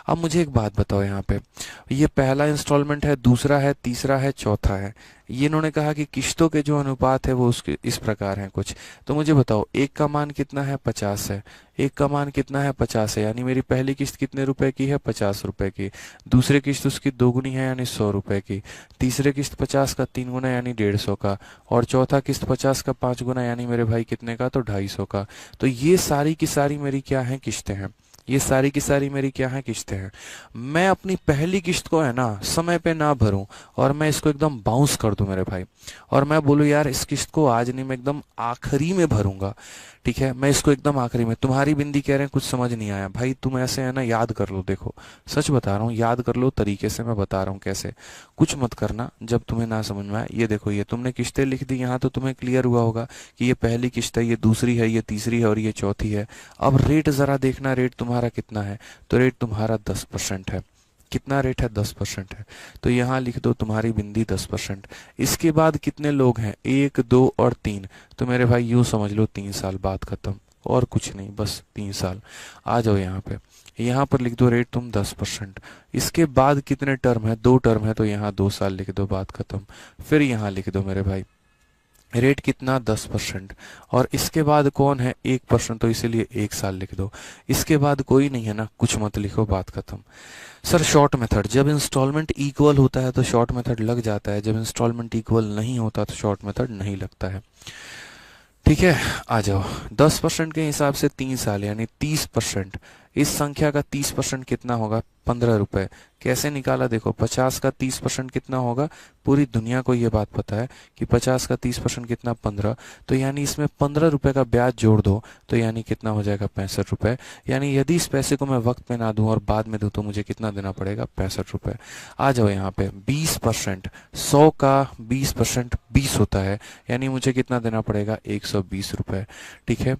अब मुझे एक बात बताओ, यहाँ पे ये पहला इंस्टॉलमेंट है, दूसरा है, तीसरा है, चौथा है। ये इन्होंने कहा कि किश्तों के जो अनुपात है वो उसके इस प्रकार हैं कुछ। तो मुझे बताओ, एक का मान कितना है, 50 है। एक का मान कितना है, 50 है, यानी मेरी पहली किस्त कितने रुपए की है, 50 रुपए की। दूसरी किस्त उसकी दोगुनी है यानी 100 रुपए की। तीसरे किस्त 50 का 3 गुना यानी 150 का। और चौथा किस्त 50 का 5 गुना यानी मेरे भाई कितने का, तो 250 का। तो ये सारी की सारी मेरी क्या है, किस्तें हैं। ये सारी की सारी मेरी क्या है, किस्तें हैं। मैं अपनी पहली किस्त को है ना समय पे ना भरूं और मैं इसको एकदम बाउंस कर दूं मेरे भाई, और मैं बोलूं यार इस किस्त को आज नहीं, मैं एकदम आखिरी में भरूंगा, ठीक है, मैं इसको एकदम आखिरी में। तुम्हारी बिंदी कह रहे हैं कुछ समझ नहीं आया भाई, तुम ऐसे है ना याद कर लो, देखो सच बता रहा हूँ, याद कर लो, तरीके से मैं बता रहा हूँ कैसे। कुछ मत करना जब तुम्हें ना समझ में आए। ये देखो, ये तुमने किस्तें लिख दी यहाँ, तो तुम्हें क्लियर हुआ होगा कि ये पहली किस्त है, ये दूसरी है, ये तीसरी है और ये चौथी है। अब रेट जरा देखना, रेट तुम्हारा कितना है, तो रेट तुम्हारा 10% है। कितना रेट है, 10% है। तो यहाँ लिख दो तुम्हारी बिंदी 10%। इसके बाद कितने लोग हैं, 1 2 और 3। तो मेरे भाई यूं समझ लो 3 साल बाद खत्म, और कुछ नहीं, बस 3 साल। आ जाओ यहाँ पे, यहाँ पर लिख दो रेट तुम 10%। इसके बाद कितने टर्म है, 2 टर्म है, तो यहाँ 2 साल लिख दो, बात खत्म। फिर यहाँ लिख दो मेरे भाई रेट कितना, 10%। और इसके बाद कौन है, 1%, तो इसीलिए 1 साल लिख दो। इसके बाद कोई नहीं है ना, कुछ मत लिखो, बात खत्म। सर शॉर्ट मेथड, जब इंस्टॉलमेंट इक्वल होता है तो शॉर्ट मेथड लग जाता है, जब इंस्टॉलमेंट इक्वल नहीं होता तो शॉर्ट मेथड नहीं लगता है, ठीक है। आ जाओ, 10% के हिसाब से 3 साल यानी 30%। इस संख्या का 30% कितना होगा, 15 रुपए। कैसे निकाला, देखो 50 का 30% कितना होगा, पूरी दुनिया को ये बात पता है कि 50 का 30% कितना, 15। तो यानी इसमें 15 रुपए का ब्याज जोड़ दो, तो यानी कितना हो जाएगा, 65 रुपए। यानी यदि इस पैसे को मैं वक्त पे ना दूं और बाद में दूं तो मुझे कितना देना पड़ेगा, 65 रुपए। आ जाओ यहाँ पे, 20%, 100 का 20% 20 होता है, यानी मुझे कितना देना पड़ेगा, 120 रुपए, ठीक है।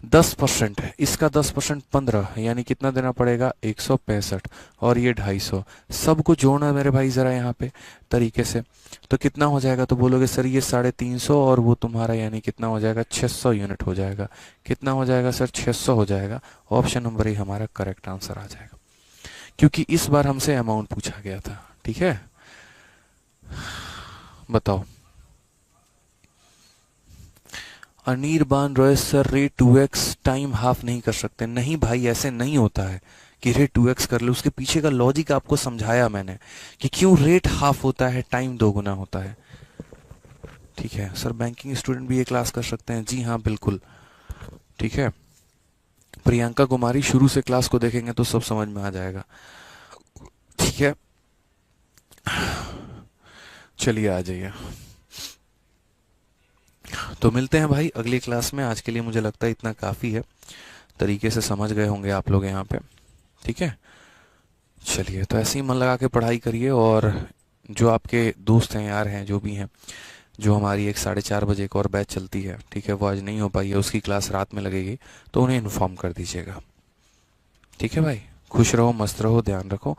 10% है, इसका 10% 15, यानी कितना देना पड़ेगा, 165। और ये 250, सबको जोड़ना मेरे भाई जरा यहाँ पे तरीके से। तो कितना हो जाएगा, तो बोलोगे सर ये 350 और वो तुम्हारा यानी कितना हो जाएगा, 600 यूनिट हो जाएगा। कितना हो जाएगा सर, 600 हो जाएगा। ऑप्शन नंबर ए हमारा करेक्ट आंसर आ जाएगा, क्योंकि इस बार हमसे अमाउंट पूछा गया था, ठीक है। बताओ, Anirban Roy sir rate 2x time half नहीं कर सकते। नहीं भाई, ऐसे नहीं होता है कि रेट 2x कर लो। उसके पीछे का लॉजिक आपको समझाया मैंने कि क्यों रेट हाफ होता है, टाइम 2 गुना होता है, ठीक है। सर बैंकिंग स्टूडेंट भी ये क्लास कर सकते हैं, जी हाँ बिल्कुल, ठीक है। प्रियंका कुमारी शुरू से क्लास को देखेंगे तो सब समझ में आ जाएगा, ठीक है। चलिए आ जाइए, तो मिलते हैं भाई अगली क्लास में। आज के लिए मुझे लगता है इतना काफ़ी है, तरीके से समझ गए होंगे आप लोग यहाँ पे, ठीक है। चलिए, तो ऐसे ही मन लगा के पढ़ाई करिए, और जो आपके दोस्त हैं, यार हैं, जो भी हैं, जो हमारी एक 4:30 बजे एक और बैच चलती है, ठीक है, वो आज नहीं हो पाई है, उसकी क्लास रात में लगेगी, तो उन्हें इन्फॉर्म कर दीजिएगा, ठीक है भाई। खुश रहो, मस्त रहो, ध्यान रखो।